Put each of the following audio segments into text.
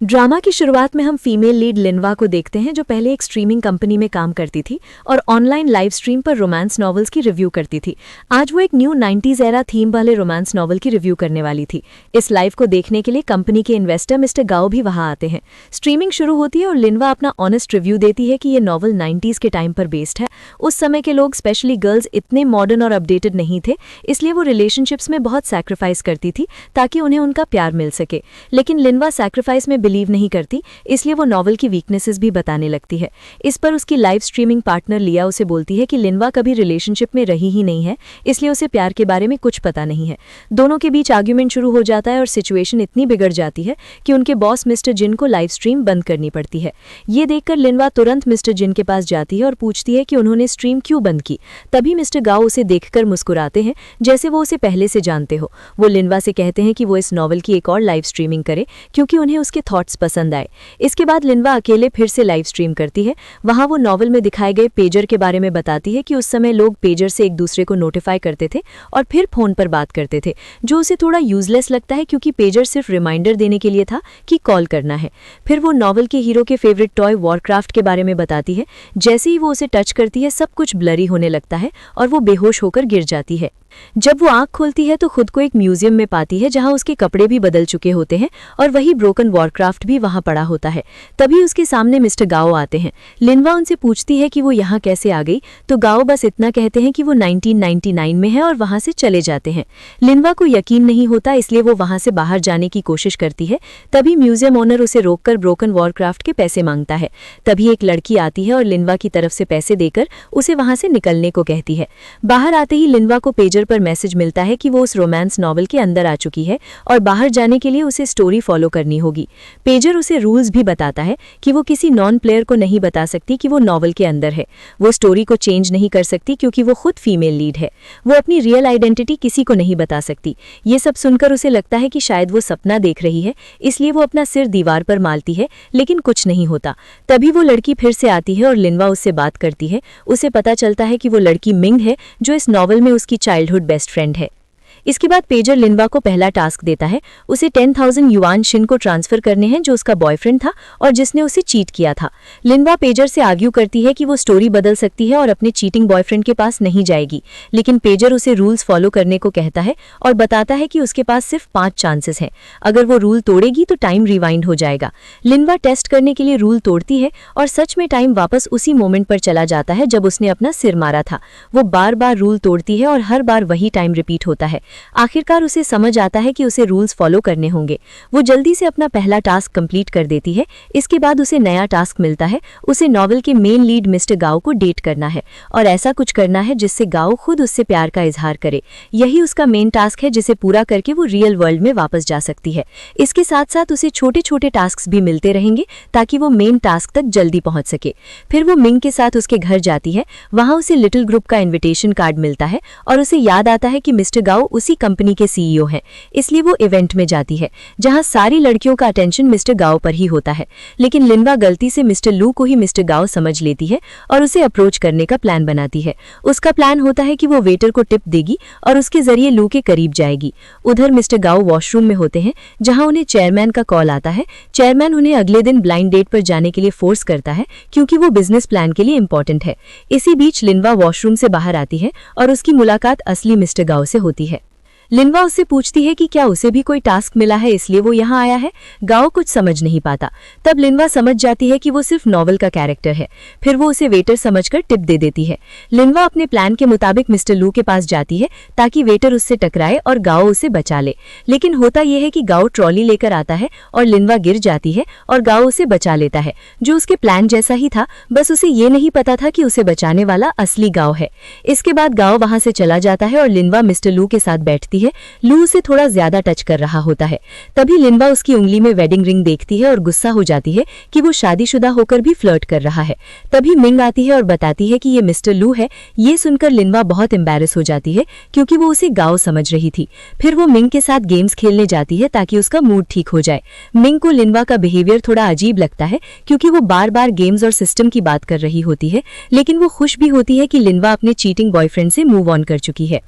Drama की शुरुआत में हम फीमेल लीड लिनवा को देखते हैं, जो पहले एक स्ट्रीमिंग कंपनी में काम करती थी और ऑनलाइन लाइव स्ट्रीम पर रोमांस नॉवेल्स की रिव्यू करती थी। आज वो एक न्यू 90s एरा थीम वाले रोमांस नॉवल की रिव्यू करने वाली थी। इस लाइव को देखने के लिए कंपनी के इन्वेस्टर मिस्टर गाओ भी वहां आते हैं। स्ट्रीमिंग शुरू होती है और लिनवा अपना ऑनेस्ट रिव्यू देती है कि ये नॉवल 90s के टाइम पर बेस्ड है। उस समय के लोग, स्पेशली गर्ल्स, इतने मॉडर्न और अपडेटेड नहीं थे, इसलिए वो रिलेशनशिप्स में बहुत सैक्रिफाइस करती थी ताकि उन्हें उनका प्यार मिल सके। लेकिन लिनवा सैक्रिफाइस में बिलीव नहीं करती, इसलिए वो नॉवल की वीकनेसेस भी बताने लगती है। इस पर उसकी लाइव स्ट्रीमिंग पार्टनर लिया उसे बोलती है कि लिनवा कभी रिलेशनशिप में रही ही नहीं है, इसलिए उसे प्यार के बारे में कुछ पता नहीं है। दोनों के बीच आर्ग्यूमेंट शुरू हो जाता है और सिचुएशन इतनी बिगड़ जाती है कि उनके बॉस मिस्टर जिन को लाइव स्ट्रीम बंद करनी पड़ती है। ये देखकर लिनवा तुरंत मिस्टर जिन के पास जाती है और पूछती है कि उन्होंने स्ट्रीम क्यों बंद की। तभी मिस्टर गाओ उसे देखकर मुस्कुराते हैं, जैसे वो उसे पहले से जानते हो। वो लिनवा से कहते हैं कि वो इस नॉवल की एक और लाइव स्ट्रीमिंग करे क्योंकि उन्हें उसके थॉट्स पसंद आए। इसके बाद लिनवा अकेले फिर से लाइव स्ट्रीम करती है। वहां वो नॉवल में दिखाए गए पेजर के बारे में बताती है कि उस समय लोग पेजर से एक दूसरे को नोटिफाई करते थे और फिर फोन पर बात करते थे, जो उसे थोड़ा यूजलेस लगता है क्योंकि पेजर सिर्फ रिमाइंडर देने के लिए था कि कॉल करना है। फिर वो नॉवल के हीरो के फेवरेट टॉय वॉरक्राफ्ट के बारे में बताती है। जैसे ही वो उसे टच करती है, सब कुछ ब्लरी होने लगता है और वो बेहोश होकर गिर जाती है। जब वो आंख खोलती है तो खुद को एक म्यूजियम में पाती है जहां उसके कपड़े भी बदल चुके होते हैं और वही ब्रोकन वॉरक्राफ्ट भी वहां पड़ा होता है। तभी उसके सामने मिस्टर गाओ आते हैं। लिनवा उनसे पूछती है कि वो यहाँ कैसे आ गई, तो गाओ बस इतना कहते हैं कि वो 1999 में है और वहां से चले जाते हैं। लिनवा को यकीन नहीं होता, इसलिए वो वहां से बाहर जाने की कोशिश करती है। तभी म्यूजियम ओनर उसे रोककर ब्रोकन वॉरक्राफ्ट के पैसे मांगता है। तभी एक लड़की आती है और लिनवा की तरफ से पैसे देकर उसे वहां से निकलने को कहती है। बाहर आते ही लिनवा को पेजर पर मैसेज मिलता है कि वो उस रोमांस नॉवल के अंदर आ चुकी है और बाहर जाने के लिए उसे स्टोरी फॉलो करनी होगी। पेजर उसे रूल्स भी बताता है कि वो किसी नॉन प्लेयर को नहीं बता सकती कि वो नॉवल के अंदर है। वो स्टोरी को चेंज नहीं कर सकती क्योंकि वो खुद फीमेल लीड है। वो अपनी रियल आइडेंटिटी किसी को नहीं बता सकती। ये सब सुनकर उसे लगता है कि शायद वो सपना देख रही है, इसलिए वो अपना सिर दीवार पर मारती है, लेकिन कुछ नहीं होता। तभी वो लड़की फिर से आती है और लिनवा उससे बात करती है। उसे पता चलता है कि वो लड़की मिंग है, जो इस नॉवल में उसकी चाइल्डहुड बेस्ट फ्रेंड है। इसके बाद पेजर लिनवा को पहला टास्क देता है। उसे 10,000 युआन शिन को ट्रांसफर करने हैं, जो उसका बॉयफ्रेंड था और जिसने उसे चीट किया था। लिनवा पेजर से आर्ग्यू करती है कि वो स्टोरी बदल सकती है और अपने चीटिंग बॉयफ्रेंड के पास नहीं जाएगी, लेकिन पेजर उसे रूल्स फॉलो करने को कहता है और बताता है कि उसके पास सिर्फ 5 चांसेस हैं। अगर वो रूल तोड़ेगी तो टाइम रिवाइंड हो जाएगा। लिनवा टेस्ट करने के लिए रूल तोड़ती है और सच में टाइम वापस उसी मोमेंट पर चला जाता है जब उसने अपना सिर मारा था। वो बार बार रूल तोड़ती है और हर बार वही टाइम रिपीट होता है। आखिरकार उसे समझ आता है कि उसे रूल्स फॉलो करने होंगे। वो जल्दी से अपना पहला टास्क कंप्लीट कर देती है। इसके बाद उसे नया टास्क मिलता है। उसे नॉवल के मेन लीड मिस्टर गाओ को डेट करना है और ऐसा कुछ करना है जिससे गाओ खुद उससे प्यार का इजहार करे। यही उसका मेन टास्क है, जिसे पूरा करके वो रियल वर्ल्ड में वापस जा सकती है। इसके साथ साथ उसे छोटे छोटे टास्क भी मिलते रहेंगे ताकि वो मेन टास्क तक जल्दी पहुंच सके। फिर वो मिंग के साथ उसके घर जाती है। वहां उसे लिटिल ग्रुप का इन्विटेशन कार्ड मिलता है और उसे याद आता है कि मिस्टर गाओ उसी कंपनी के सीईओ हैं, इसलिए वो इवेंट में जाती है जहां सारी लड़कियों का अटेंशन मिस्टर गाओ पर ही होता है। लेकिन लिनवा गलती से मिस्टर लू को ही मिस्टर गाओ समझ लेती है और उसे अप्रोच करने का प्लान बनाती है। उसका प्लान होता है कि वो वेटर को टिप देगी और उसके जरिए लू के करीब जाएगी। उधर मिस्टर गाओ वॉशरूम में होते हैं जहां उन्हें चेयरमैन का कॉल आता है। चेयरमैन उन्हें अगले दिन ब्लाइंड डेट पर जाने के लिए फोर्स करता है क्योंकि वो बिजनेस प्लान के लिए इंपॉर्टेंट है। इसी बीच लिनवा वॉशरूम से बाहर आती है और उसकी मुलाकात असली मिस्टर गाओ से होती है। लिनवा उससे पूछती है कि क्या उसे भी कोई टास्क मिला है, इसलिए वो यहाँ आया है। गाओ कुछ समझ नहीं पाता। तब लिनवा समझ जाती है कि वो सिर्फ नॉवल का कैरेक्टर है। फिर वो उसे वेटर समझकर टिप दे देती है। लिनवा अपने प्लान के मुताबिक मिस्टर लू के पास जाती है ताकि वेटर उससे टकराए और गाओ उसे बचा ले। लेकिन होता यह है कि गाओ ट्रॉली लेकर आता है और लिनवा गिर जाती है और गाओ उसे बचा लेता है, जो उसके प्लान जैसा ही था। बस उसे ये नहीं पता था कि उसे बचाने वाला असली गाओ है। इसके बाद गाओ वहां से चला जाता है और लिनवा मिस्टर लू के साथ बैठती है। लू उसे थोड़ा ज्यादा टच कर रहा होता है। तभी लिनवा उसकी उंगली में वेडिंग रिंग देखती है और गुस्सा हो जाती है कि वो शादीशुदा होकर भी फ्लर्ट कर रहा है। तभी मिंग आती है और बताती है कि ये मिस्टर लू है। ये सुनकर लिनवा बहुत एम्बैरेस हो जाती है क्योंकि वो उसे गाओ समझ रही थी। फिर वो मिंग के साथ गेम्स खेलने जाती है ताकि उसका मूड ठीक हो जाए। मिंग को लिनवा का बिहेवियर थोड़ा अजीब लगता है क्योंकि वो बार बार गेम्स और सिस्टम की बात कर रही होती है, लेकिन वो खुश भी होती है कि लिनवा अपने चीटिंग बॉयफ्रेंड से मूव ऑन कर चुकी है।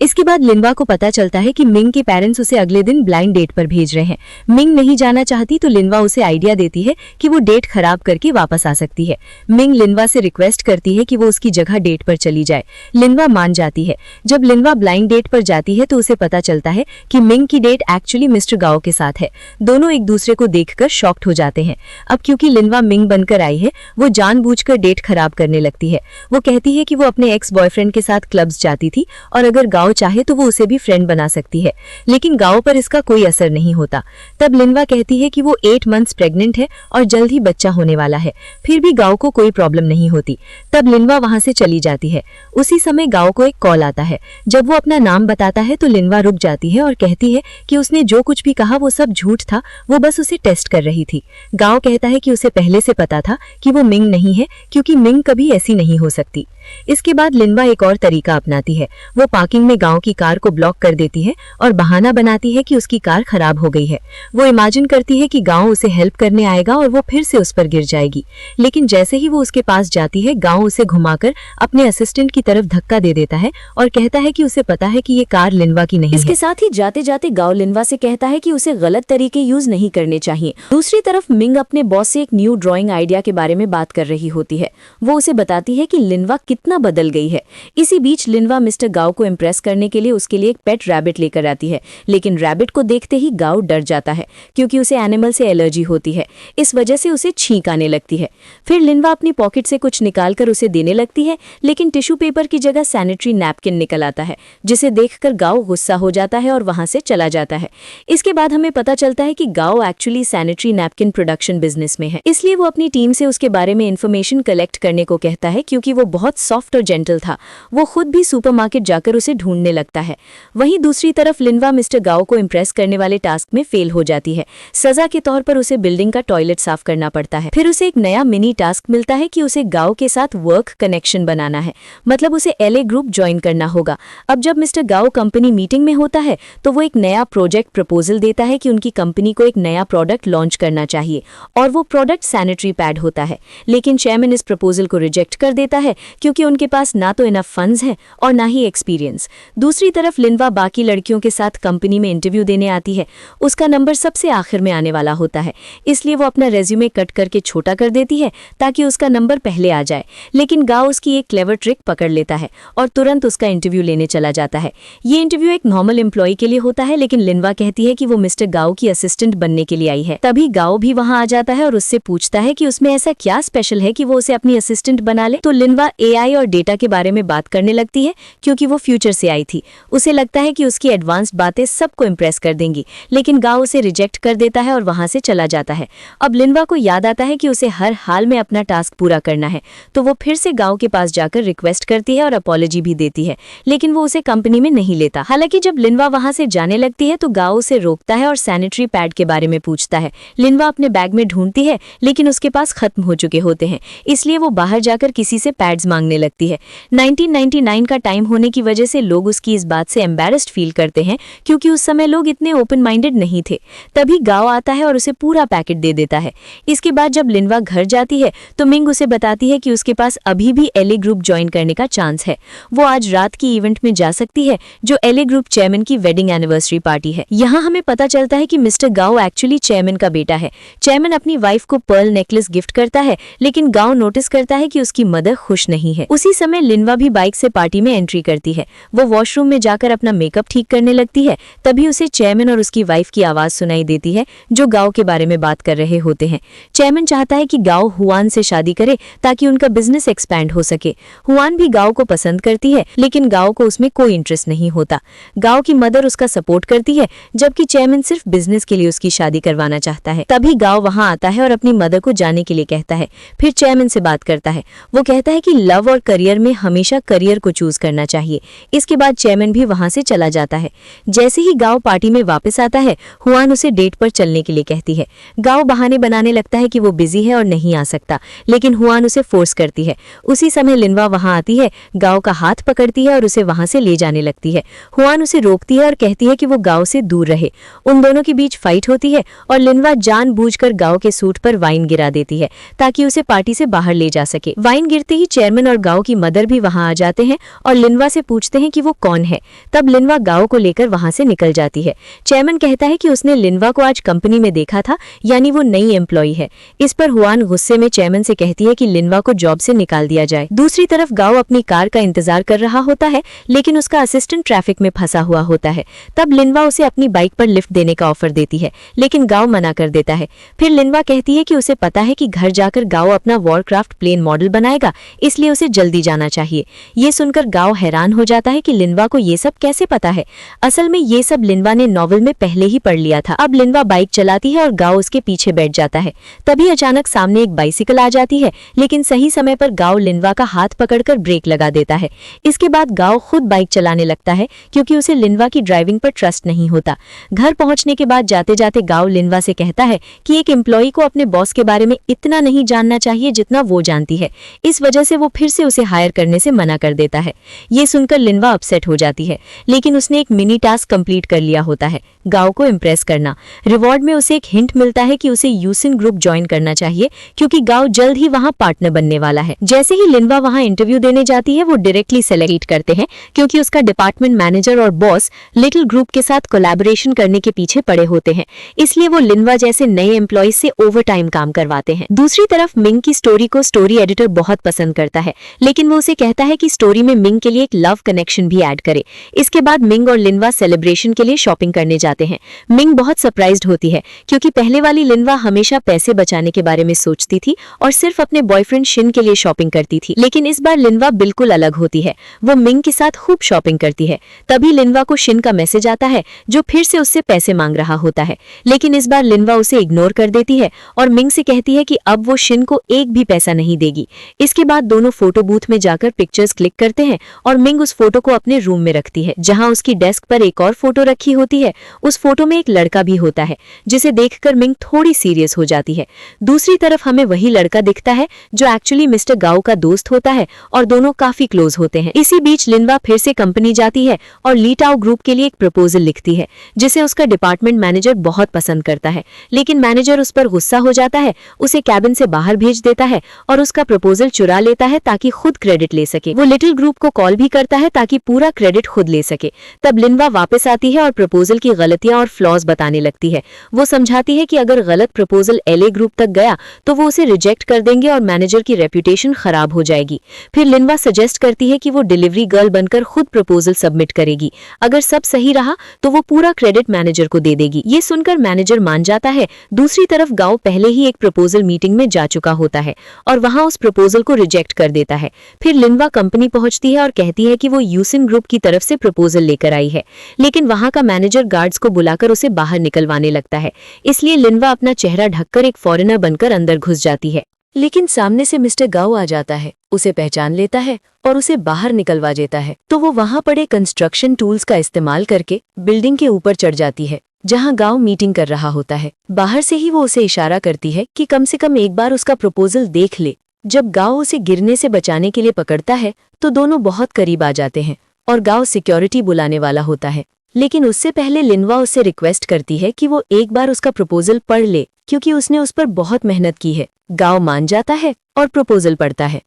इसके बाद लिनवा को पता चलता है कि मिंग के पेरेंट्स उसे अगले दिन ब्लाइंड डेट पर भेज रहे हैं। मिंग नहीं जाना चाहती तो लिनवा उसे आइडिया देती है कि वो डेट खराब करके वापस आ सकती है। मिंग लिनवा से रिक्वेस्ट करती है कि वो उसकी जगह डेट पर चली जाए। लिनवा मान जाती है। जब लिनवा ब्लाइंड डेट पर जाती है तो उसे पता चलता है कि मिंग की डेट एक्चुअली मिस्टर गाओ के साथ है। दोनों एक दूसरे को देखकर शॉक्ड हो जाते हैं। अब क्योंकि लिनवा मिंग बनकर आई है, वो जानबूझकर डेट खराब करने लगती है। वो कहती है कि वो अपने एक्स बॉयफ्रेंड के साथ क्लब्स जाती थी और अगर गाओ चाहे तो वो उसे भी फ्रेंड बना सकती है, लेकिन गाओ पर इसका कोई असर नहीं होता। तब लिनवा कहती है कि वो 8 मंथ्स प्रेग्नेंट है और जल्द ही बच्चा होने वाला है, फिर भी गाओ को कोई प्रॉब्लम नहीं होती। तब लिनवा वहां से चली जाती है। उसी समय गाओ को एक कॉल आता है। जब वो अपना नाम बताता है तो लिनवा रुक जाती है और कहती है कि उसने जो कुछ भी कहा वो सब झूठ था, वो बस उसे टेस्ट कर रही थी। गाओ कहता है कि उसे पहले से पता था कि वो मिंग नहीं है, क्योंकि मिंग कभी ऐसी नहीं हो सकती। इसके बाद लिनवा एक और तरीका अपनाती है। वो पार्किंग में गांव की कार को ब्लॉक कर देती है और बहाना बनाती है कि उसकी कार खराब हो गई है। वो इमेजिन करती है कि गांव उसे हेल्प करने आएगा और वो फिर से उस पर गिर जाएगी, लेकिन जैसे ही वो उसके पास जाती है, गांव उसे घुमाकर अपने असिस्टेंट की तरफ धक्का दे देता है और कहता है कि उसे पता है कि ये कार लिनवा की नहीं है। इसके साथ ही जाते जाते गांव लिनवा से कहता है कि उसे गलत तरीके यूज नहीं करने चाहिए। दूसरी तरफ मिंग अपने बॉस से एक न्यू ड्राइंग आइडिया के बारे में बात कर रही होती है। वो उसे बताती है कि लिनवा कितना बदल गई है। इसी बीच लिनवा मिस्टर गाओ को इम्प्रेस करने के लिए उसके लिए एक पेट रैबिट लेकर आती है, लेकिन रैबिट को देखते ही गाओ डर जाता है क्योंकि उसे एनिमल से एलर्जी होती है। इस वजह से उसे छींक आने लगती है। फिर लिनवा अपनी पॉकेट से कुछ निकालकर उसे देने लगती है, लेकिन टिश्यू पेपर की जगह सैनिटरी नैपकिन निकल आता है, जिसे देखकर गाओ गुस्सा हो जाता है और वहां से चला जाता है। इसके बाद हमें पता चलता है कि गाओ actually sanitary napkin production business में है, इसलिए वो अपनी टीम से उसके बारे में इंफॉर्मेशन कलेक्ट करने को कहता है। क्योंकि वो बहुत सॉफ्ट और जेंटल था, वो खुद भी सुपरमार्केट जाकर उसे ढूंढने लगता है। वहीं दूसरी तरफ लिनवा मिस्टर गाओ को इम्प्रेस करने वाले टास्क में फेल हो जाती है। सजा के तौर पर उसे बिल्डिंग का टॉयलेट साफ करना पड़ता है। फिर उसे एक नया मिनी टास्क मिलता है कि उसे गाओ के साथ वर्क कनेक्शन बनाना है, मतलब उसे एलए ग्रुप ज्वाइन करना होगा। अब जब मिस्टर गाओ कंपनी मीटिंग में होता है तो वो एक नया प्रोजेक्ट प्रपोजल देता है कि उनकी कंपनी को एक नया प्रोडक्ट लॉन्च करना चाहिए और वो प्रोडक्ट सैनिटरी पैड होता है। लेकिन चेयरमैन इस प्रपोजल को रिजेक्ट कर देता है क्योंकि उनके पास ना तो इनफ फंड्स है और ना ही एक्सपीरियंस। दूसरी तरफ लिनवा बाकी लड़कियों के साथ कंपनी में इंटरव्यू देने आती है। उसका नंबर सबसे आखिर में आने वाला होता है, इसलिए वो अपना रेज्यूमे कट करके छोटा कर देती है ताकि उसका नंबर पहले आ जाए। लेकिन गाओ उसकी एक क्लेवर ट्रिक पकड़ लेता है और तुरंत उसका इंटरव्यू लेने चला जाता है। ये इंटरव्यू एक नॉर्मल एम्प्लॉय के लिए होता है, लेकिन लिनवा कहती है कि वो मिस्टर गाओ की असिस्टेंट बनने के लिए आई है। तभी गाओ भी वहां आ जाता है और उससे पूछता है कि उसमें ऐसा क्या स्पेशल है कि वो उसे अपनी असिस्टेंट बना ले। तो लिनवा एआई और डेटा के बारे में बात करने लगती है क्योंकि वो फ्यूचर से आई थी। उसे लगता है कि उसकी एडवांस्ड बातें सबको इम्प्रेस कर देंगी, लेकिन गाओ उसे रिजेक्ट कर देता है और वहां से चला जाता है। अब लिनवा को याद आता है कि उसे हर हाल में अपना टास्क पूरा करना है, तो वो फिर से गाओ के पास जाकर रिक्वेस्ट करती है और अपॉलॉजी भी देती है, लेकिन वो उसे कंपनी में नहीं लेता। हालांकि जब लिनवा वहां से जाने लगती है तो गाओ उसे रोकता है और सैनिटरी पैड के बारे में पूछता है। लिनवा अपने बैग में ढूंढती है, लेकिन उसके पास खत्म हो चुके होते हैं, इसलिए वो बाहर जाकर किसी से पैड्स मांगने लगती है। 1999 का टाइम होने की वजह से लोग उसकी इस बात से एम्बैरेस्ड फील करते हैं क्योंकि उस समय लोग इतने ओपन माइंडेड नहीं थे। तभी गाओ आता है और उसे पूरा पैकेट दे देता है। इसके बाद जब लिनवा घर जाती है तो मिंग उसे बताती है कि उसके पास अभी भी एलए ग्रुप ज्वाइन करने का चांस है। वो आज रात की इवेंट में जा सकती है जो एलए ग्रुप चेयरमैन की वेडिंग एनिवर्सरी पार्टी है। यहाँ हमें पता चलता है कि मिस्टर गाओ एक्चुअली चेयरमैन का बेटा है। चेयरमैन अपनी वाइफ को पर्ल नेकलेस गिफ्ट करता है, लेकिन गाओ नोटिस करता है कि उसकी मदर खुश नहीं है। उसी समय लिनवा भी बाइक से पार्टी में एंट्री करती है। वो वॉशरूम में जाकर अपना मेकअप ठीक करने लगती है। तभी उसे चेयरमैन और उसकी वाइफ की आवाज सुनाई देती है जो गाओ के बारे में बात कर रहे होते हैं। चेयरमैन चाहता है कि गाओ हुआन से शादी करे ताकि उनका बिजनेस एक्सपैंड हो सके। हुआन भी गाओ को पसंद करती है, लेकिन गाओ को उसमें कोई इंटरेस्ट नहीं होता। गाओ की मदर उसका सपोर्ट करती है, जबकि चेयरमैन सिर्फ बिजनेस के लिए उसकी शादी करवाना चाहता है। तभी गाओ वहां आता है और अपनी मदर को जाने के लिए कहता है। फिर चेयरमैन से बात करता है। वो कहता है कि लव और करियर में हमेशा करियर को चूज करना चाहिए। इसके बाद चेयरमैन भी वहां से चला जाता है। जैसे ही गाओ पार्टी में वापस आता है, हुआन उसे डेट पर चलने के लिए कहती है। गाओ बहाने बनाने लगता है कि वो बिजी है और नहीं आ सकता, लेकिन हुआन उसे फोर्स करती है। उसी समय लिनवा वहां आती है, गाओ का हाथ पकड़ती है और उसे वहां से ले जाने लगती है। हुआन उसे रोकती है और कहती है कि वो गाओ से दूर रहे। उन दोनों के बीच फाइट होती है और लिनवा जानबूझकर गाओ के सूट पर वाइन गिरा देती है ताकि उसे पार्टी से बाहर ले जा सके। वाइन गिरते ही चेयरमैन और और गाओ की मदर भी वहां आ जाते हैं और लिनवा से पूछते हैं कि वो कौन है। तब लिनवा गाओ को लेकर वहां से निकल जाती है। चेयरमैन कहता है कि उसने लिनवा को आज कंपनी में देखा था, यानी वो नई एम्प्लॉई है। इस पर हुआन गुस्से में चेयरमैन से कहती है कि लिनवा को जॉब से निकाल दिया जाए। दूसरी तरफ गाओ अपनी कार का इंतजार कर रहा होता है, लेकिन उसका असिस्टेंट ट्रैफिक में फंसा हुआ होता है। तब लिनवा उसे अपनी बाइक पर लिफ्ट देने का ऑफर देती है, लेकिन गाओ मना कर देता है। फिर लिनवा कहती है कि उसे पता है कि घर जाकर गाओ अपना वॉरक्राफ्ट प्लेन मॉडल बनाएगा, इसलिए उसे जल्दी जाना चाहिए। ये सुनकर गाओ हैरान हो जाता है कि लिनवा को ये सब कैसे पता है। असल में ये सब लिनवा ने नॉवल में पहले ही पढ़ लिया था। अब लिनवा बाइक चलाती है और गाओ उसके पीछे बैठ जाता है। तभी अचानक सामने एक बाइसिकल आ जाती है, लेकिन सही समय पर गाओ लिनवा का हाथ पकड़कर ब्रेक लगा देता है। इसके बाद गाओ खुद बाइक चलाने लगता है, क्योंकि उसे लिनवा की ड्राइविंग पर ट्रस्ट नहीं होता। घर पहुंचने के बाद जाते जाते गाओ लिनवा से कहता है कि एक एम्प्लॉई को अपने बॉस के बारे में इतना नहीं जानना चाहिए जितना वो जानती है। इस वजह से वो फिर से उसे हायर करने से मना कर देता है। ये सुनकर लिनवा अपसेट हो जाती है, लेकिन उसने एक मिनी टास्क कंप्लीट कर लिया होता है, गाओ को इम्प्रेस करना। रिवॉर्ड में उसे एक हिंट मिलता है कि उसे यूसिन ग्रुप ज्वाइन करना चाहिए, क्योंकि गाओ जल्द ही वहां पार्टनर बनने वाला है। जैसे ही लिनवा वहां इंटरव्यू देने जाती है, वो डायरेक्टली सेलेक्ट करते हैं, क्योंकि उसका डिपार्टमेंट मैनेजर और बॉस लिटिल ग्रुप के साथ कोलैबोरेशन करने के पीछे पड़े होते हैं। इसलिए वो लिनवा जैसे नए एम्प्लॉय से ओवरटाइम काम करवाते हैं। दूसरी तरफ मिंग की स्टोरी को स्टोरी एडिटर बहुत पसंद करता है, लेकिन वो उसे कहता है कि स्टोरी में मिंग के लिए एक लव कनेक्शन भी ऐड करे। इसके बाद मिंग और लिनवा सेलिब्रेशन के लिए शॉपिंग करने जाते हैं। मिंग बहुत सरप्राइज्ड होती है, क्योंकि पहले वाली लिनवा हमेशा पैसे बचाने के बारे में सोचती थी और सिर्फ अपने बॉयफ्रेंड शिन के लिए शॉपिंग करती थी। लेकिन इस बार लिनवा बिल्कुल अलग होती है, वो मिंग के साथ खूब शॉपिंग करती है। तभी लिनवा को शिन का मैसेज आता है, जो फिर से उससे पैसे मांग रहा होता है। लेकिन इस बार लिनवा उसे इग्नोर कर देती है और मिंग से कहती है कि अब वो शिन को एक भी पैसा नहीं देगी। इसके बाद दोनों फोटो बूथ में जाकर पिक्चर्स क्लिक करते हैं और मिंग उस फोटो को अपने रूम में रखती है, जहां उसकी डेस्क पर एक और फोटो रखी होती है। उस फोटो में एक लड़का भी होता है, जिसे देखकर मिंग थोड़ी सीरियस हो जाती है। दूसरी तरफ हमें वही लड़का दिखता है जो एक्चुअली मिस्टर गाओ का दोस्त होता है और दोनों काफी क्लोज होते हैं। इसी बीच लिनवा फिर से कंपनी जाती है और लीटाओ ग्रुप के लिए एक प्रपोजल लिखती है, जिसे उसका डिपार्टमेंट मैनेजर बहुत पसंद करता है। लेकिन मैनेजर उस पर गुस्सा हो जाता है, उसे कैबिन से बाहर भेज देता है और उसका प्रपोजल चुरा लेता है ताकि खुद क्रेडिट ले सके। वो लिटिल ग्रुप को कॉल भी करता है ताकि पूरा क्रेडिट खुद ले सके। तब लिनवा वापस आती है और प्रपोजल की गलतियां और फ्लॉज बताने लगती है। वो समझाती है कि अगर गलत प्रपोजल एलए ग्रुप तक गया तो वो उसे रिजेक्ट कर देंगे और मैनेजर की रेप्यूटेशन खराब हो जाएगी। फिर लिनवा सजेस्ट करती है कि वो डिलीवरी गर्ल बनकर खुद प्रपोजल सबमिट करेगी। अगर सब सही रहा तो वो पूरा क्रेडिट मैनेजर को दे देगी। ये सुनकर मैनेजर मान जाता है। दूसरी तरफ गाओ पहले ही एक प्रपोजल मीटिंग में जा चुका होता है और वहां उस प्रपोजल को रिजेक्ट कर देता है। फिर लिनवा कंपनी पहुंचती है और कहती है कि वो यूसिन ग्रुप की तरफ से प्रपोजल लेकर आई है, लेकिन वहां का मैनेजर गार्ड्स को बुलाकर उसे बाहर निकलवाने लगता है। इसलिए लिनवा अपना चेहरा ढककर एक फॉरेनर बनकर अंदर घुस जाती है। लेकिन सामने से मिस्टर गाओ आ जाता है, उसे पहचान लेता है और उसे बाहर निकलवा देता है। तो वो वहां पड़े कंस्ट्रक्शन टूल्स का इस्तेमाल करके बिल्डिंग के ऊपर चढ़ जाती है, जहां गाओ मीटिंग कर रहा होता है। बाहर से ही वो उसे इशारा करती है कि कम से कम एक बार उसका प्रपोजल देख ले। जब गाओ उसे गिरने से बचाने के लिए पकड़ता है तो दोनों बहुत करीब आ जाते हैं और गाओ सिक्योरिटी बुलाने वाला होता है। लेकिन उससे पहले लिनवा उससे रिक्वेस्ट करती है कि वो एक बार उसका प्रपोजल पढ़ ले, क्योंकि उसने उस पर बहुत मेहनत की है। गाओ मान जाता है और प्रपोजल पढ़ता है।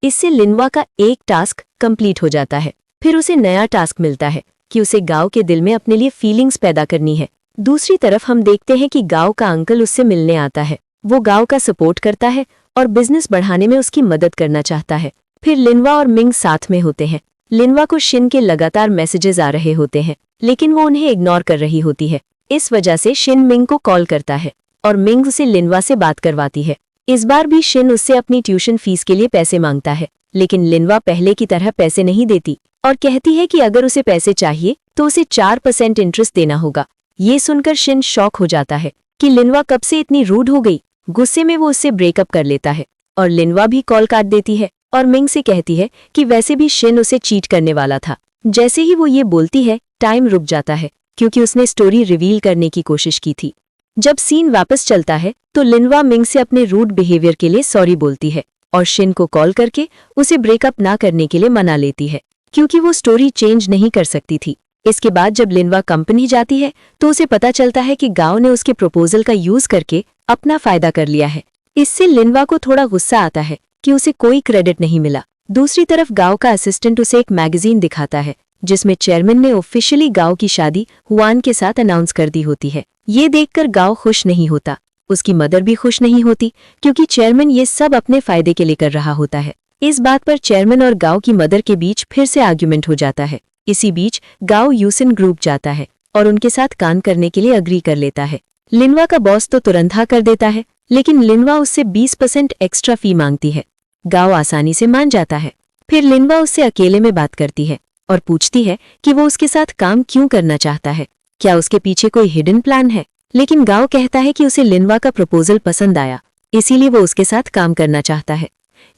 इससे लिनवा का एक टास्क कंप्लीट हो जाता है। फिर उसे नया टास्क मिलता है कि उसे गाओ के दिल में अपने लिए फीलिंग्स पैदा करनी है। दूसरी तरफ हम देखते हैं कि गाओ का अंकल उससे मिलने आता है। वो गाओ का सपोर्ट करता है और बिजनेस बढ़ाने में उसकी मदद करना चाहता है। फिर लिनवा और मिंग साथ में होते हैं। लिनवा को शिन के लगातार मैसेजेस आ रहे होते हैं, लेकिन वो उन्हें इग्नोर कर रही होती है। इस वजह से शिन मिंग को कॉल करता है और मिंग उसे लिनवा से बात करवाती है। इस बार भी शिन उससे अपनी ट्यूशन फीस के लिए पैसे मांगता है, लेकिन लिनवा पहले की तरह पैसे नहीं देती और कहती है कि अगर उसे पैसे चाहिए तो उसे 4% इंटरेस्ट देना होगा। ये सुनकर शिन शॉक हो जाता है कि लिनवा कब से इतनी रूड हो गई। गुस्से में वो उससे ब्रेकअप कर लेता है और लिनवा भी कॉल काट देती है और मिंग से कहती है कि वैसे भी शिन उसे चीट करने वाला था। जैसे ही वो ये बोलती है, टाइम रुक जाता है, क्योंकि उसने स्टोरी रिवील करने की कोशिश की थी। जब सीन वापस चलता है तो लिनवा मिंग से अपने रूड बिहेवियर के लिए सॉरी बोलती है और शिन को कॉल करके उसे ब्रेकअप ना करने के लिए मना लेती है, क्योंकि वो स्टोरी चेंज नहीं कर सकती थी। इसके बाद जब लिनवा कंपनी जाती है तो उसे पता चलता है कि गाओ ने उसके प्रपोजल का यूज करके अपना फायदा कर लिया है। इससे लिनवा को थोड़ा गुस्सा आता है कि उसे कोई क्रेडिट नहीं मिला। दूसरी तरफ गांव का असिस्टेंट उसे एक मैगजीन दिखाता है जिसमें चेयरमैन ने ऑफिशियली गांव की शादी हुआन के साथ अनाउंस कर दी होती है। ये देखकर गांव खुश नहीं होता, उसकी मदर भी खुश नहीं होती क्योंकि चेयरमैन ये सब अपने फायदे के लिए कर रहा होता है। इस बात पर चेयरमैन और गांव की मदर के बीच फिर से आर्ग्यूमेंट हो जाता है। इसी बीच गांव यूसिन ग्रुप जाता है और उनके साथ काम करने के लिए अग्री कर लेता है। लिनवा का बॉस तो तुरंत हाँ कर देता है, लेकिन लिनवा उससे 20% एक्स्ट्रा फी मांगती है। गांव आसानी से मान जाता है। फिर लिनवा उससे अकेले में बात करती है और पूछती है कि वो उसके साथ काम क्यों करना चाहता है, क्या उसके पीछे कोई हिडन प्लान है। लेकिन गांव कहता है कि उसे लिनवा का प्रपोजल पसंद आया, इसीलिए वो उसके साथ काम करना चाहता है।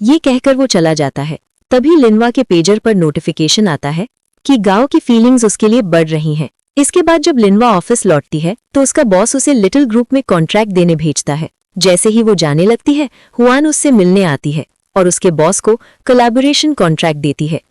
ये कहकर वो चला जाता है। तभी लिनवा के पेजर पर नोटिफिकेशन आता है कि गांव की फीलिंग्स उसके लिए बढ़ रही हैं। इसके बाद जब लिनवा ऑफिस लौटती है तो उसका बॉस उसे लिटिल ग्रुप में कॉन्ट्रैक्ट देने भेजता है। जैसे ही वो जाने लगती है, हुआन उससे मिलने आती है और उसके बॉस को कोलैबोरेशन कॉन्ट्रैक्ट देती है।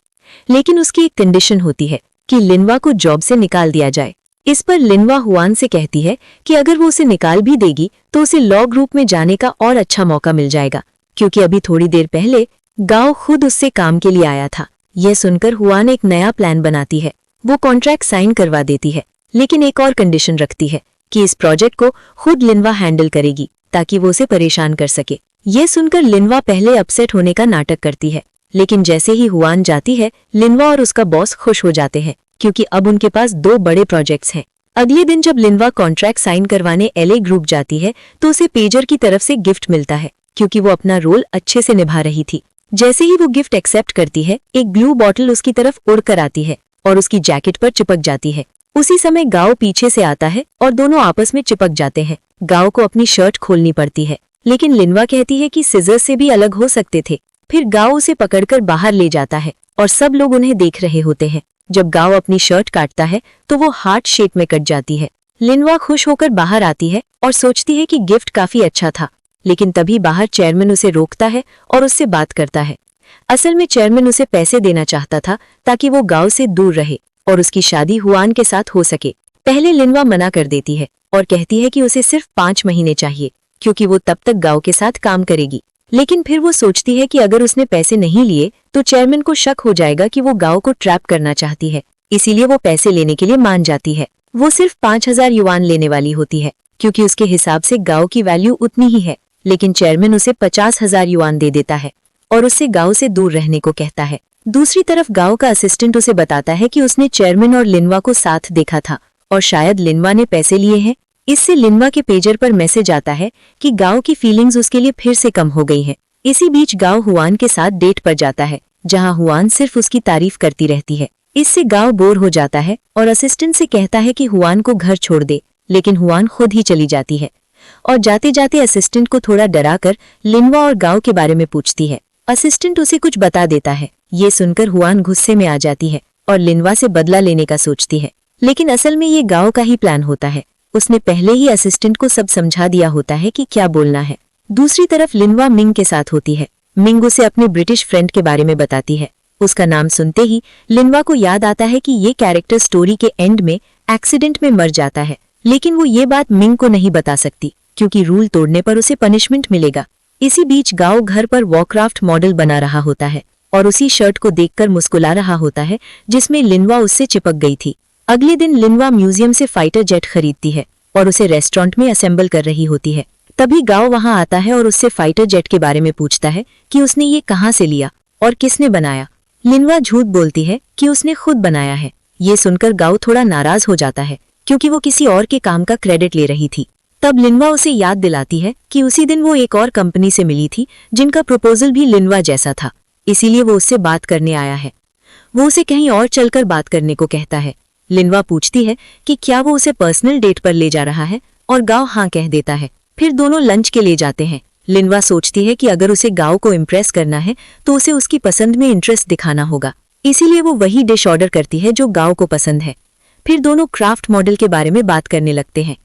लेकिन उसकी एक कंडीशन होती है कि लिनवा को जॉब से निकाल दिया जाए। इस पर लिनवा हुआन से कहती है कि अगर वो उसे निकाल भी देगी तो उसे लॉ ग्रुप में जाने का और अच्छा मौका मिल जाएगा, क्योंकि अभी थोड़ी देर पहले गांव खुद उससे काम के लिए आया था। यह सुनकर हुआन एक नया प्लान बनाती है। वो कॉन्ट्रैक्ट साइन करवा देती है, लेकिन एक और कंडीशन रखती है कि इस प्रोजेक्ट को खुद लिनवा हैंडल करेगी ताकि वो उसे परेशान कर सके। ये सुनकर लिनवा पहले अपसेट होने का नाटक करती है, लेकिन जैसे ही हुआन जाती है, लिनवा और उसका बॉस खुश हो जाते हैं क्योंकि अब उनके पास 2 बड़े प्रोजेक्ट्स हैं। अगले दिन जब लिनवा कॉन्ट्रैक्ट साइन करवाने LA ग्रुप जाती है तो उसे पेजर की तरफ से गिफ्ट मिलता है क्योंकि वो अपना रोल अच्छे से निभा रही थी। जैसे ही वो गिफ्ट एक्सेप्ट करती है, एक ब्लू बॉटल उसकी तरफ उड़कर आती है और उसकी जैकेट पर चिपक जाती है। उसी समय गांव पीछे से आता है और दोनों आपस में चिपक जाते हैं। गांव को अपनी शर्ट खोलनी पड़ती है, लेकिन लिनवा कहती है कि सिजर से भी अलग हो सकते थे। फिर गांव उसे पकड़कर बाहर ले जाता है और सब लोग उन्हें देख रहे होते हैं। जब गांव अपनी शर्ट काटता है तो वो हार्ट शेप में कट जाती है। लिनवा खुश होकर बाहर आती है और सोचती है कि गिफ्ट काफी अच्छा था, लेकिन तभी बाहर चेयरमैन उसे रोकता है और उससे बात करता है। असल में चेयरमैन उसे पैसे देना चाहता था ताकि वो गांव से दूर रहे और उसकी शादी हुआन के साथ हो सके। पहले लिनवा मना कर देती है और कहती है कि उसे सिर्फ 5 महीने चाहिए क्योंकि वो तब तक गांव के साथ काम करेगी। लेकिन फिर वो सोचती है कि अगर उसने पैसे नहीं लिए तो चेयरमैन को शक हो जाएगा कि वो गांव को ट्रैप करना चाहती है, इसीलिए वो पैसे लेने के लिए मान जाती है। वो सिर्फ 5000 युआन लेने वाली होती है क्योंकि उसके हिसाब से गांव की वैल्यू उतनी ही है, लेकिन चेयरमैन उसे 50,000 युआन दे देता है और उससे गांव से दूर रहने को कहता है। दूसरी तरफ गांव का असिस्टेंट उसे बताता है कि उसने चेयरमैन और लिनवा को साथ देखा था और शायद लिनवा ने पैसे लिए हैं। इससे लिनवा के पेजर पर मैसेज आता है कि गांव की फीलिंग्स उसके लिए फिर से कम हो गई हैं। इसी बीच गांव हुआन के साथ डेट पर जाता है, जहां हुआन सिर्फ उसकी तारीफ करती रहती है। इससे गांव बोर हो जाता है और असिस्टेंट से कहता है कि हुआन को घर छोड़ दे, लेकिन हुआन खुद ही चली जाती है और जाते जाते असिस्टेंट को थोड़ा डराकर लिनवा और गांव के बारे में पूछती है। असिस्टेंट उसे कुछ बता देता है। ये सुनकर हुआन गुस्से में आ जाती है और लिनवा से बदला लेने का सोचती है, लेकिन असल में ये गांव का ही प्लान होता है। उसने पहले ही असिस्टेंट को सब समझा दिया होता है कि क्या बोलना है। दूसरी तरफ लिनवा मिंग के साथ होती है। मिंग उसे अपने ब्रिटिश फ्रेंड के बारे में बताती है। उसका नाम सुनते ही लिनवा को याद आता है कि ये कैरेक्टर स्टोरी के एंड में एक्सीडेंट में मर जाता है, लेकिन वो ये बात मिंग को नहीं बता सकती क्योंकि रूल तोड़ने पर उसे पनिशमेंट मिलेगा। इसी बीच गांव घर पर वॉरक्राफ्ट मॉडल बना रहा होता है और उसी शर्ट को देखकर मुस्कुरा रहा होता है जिसमें लिनवा उससे चिपक गई थी। अगले दिन लिनवा म्यूजियम से फाइटर जेट खरीदती है और उसे रेस्टोरेंट में असेंबल कर रही होती है। तभी गांव वहां आता है और उससे फाइटर जेट के बारे में पूछता है कि उसने ये कहाँ से लिया और किसने बनाया। लिनवा झूठ बोलती है कि उसने खुद बनाया है। ये सुनकर गांव थोड़ा नाराज हो जाता है क्योंकि वो किसी और के काम का क्रेडिट ले रही थी। तब लिनवा उसे याद दिलाती है कि उसी दिन वो एक और कंपनी से मिली थी जिनका प्रपोजल भी लिनवा जैसा था, इसीलिए वो उससे बात करने आया है। वो उसे कहीं और चलकर बात करने को कहता है। लिनवा पूछती है कि क्या वो उसे पर्सनल डेट पर ले जा रहा है और गांव हाँ कह देता है। फिर दोनों लंच के लिए जाते हैं। लिनवा सोचती है कि अगर उसे गांव को इम्प्रेस करना है तो उसे उसकी पसंद में इंटरेस्ट दिखाना होगा, इसीलिए वो वही डिश ऑर्डर करती है जो गांव को पसंद है। फिर दोनों क्राफ्ट मॉडल के बारे में बात करने लगते हैं।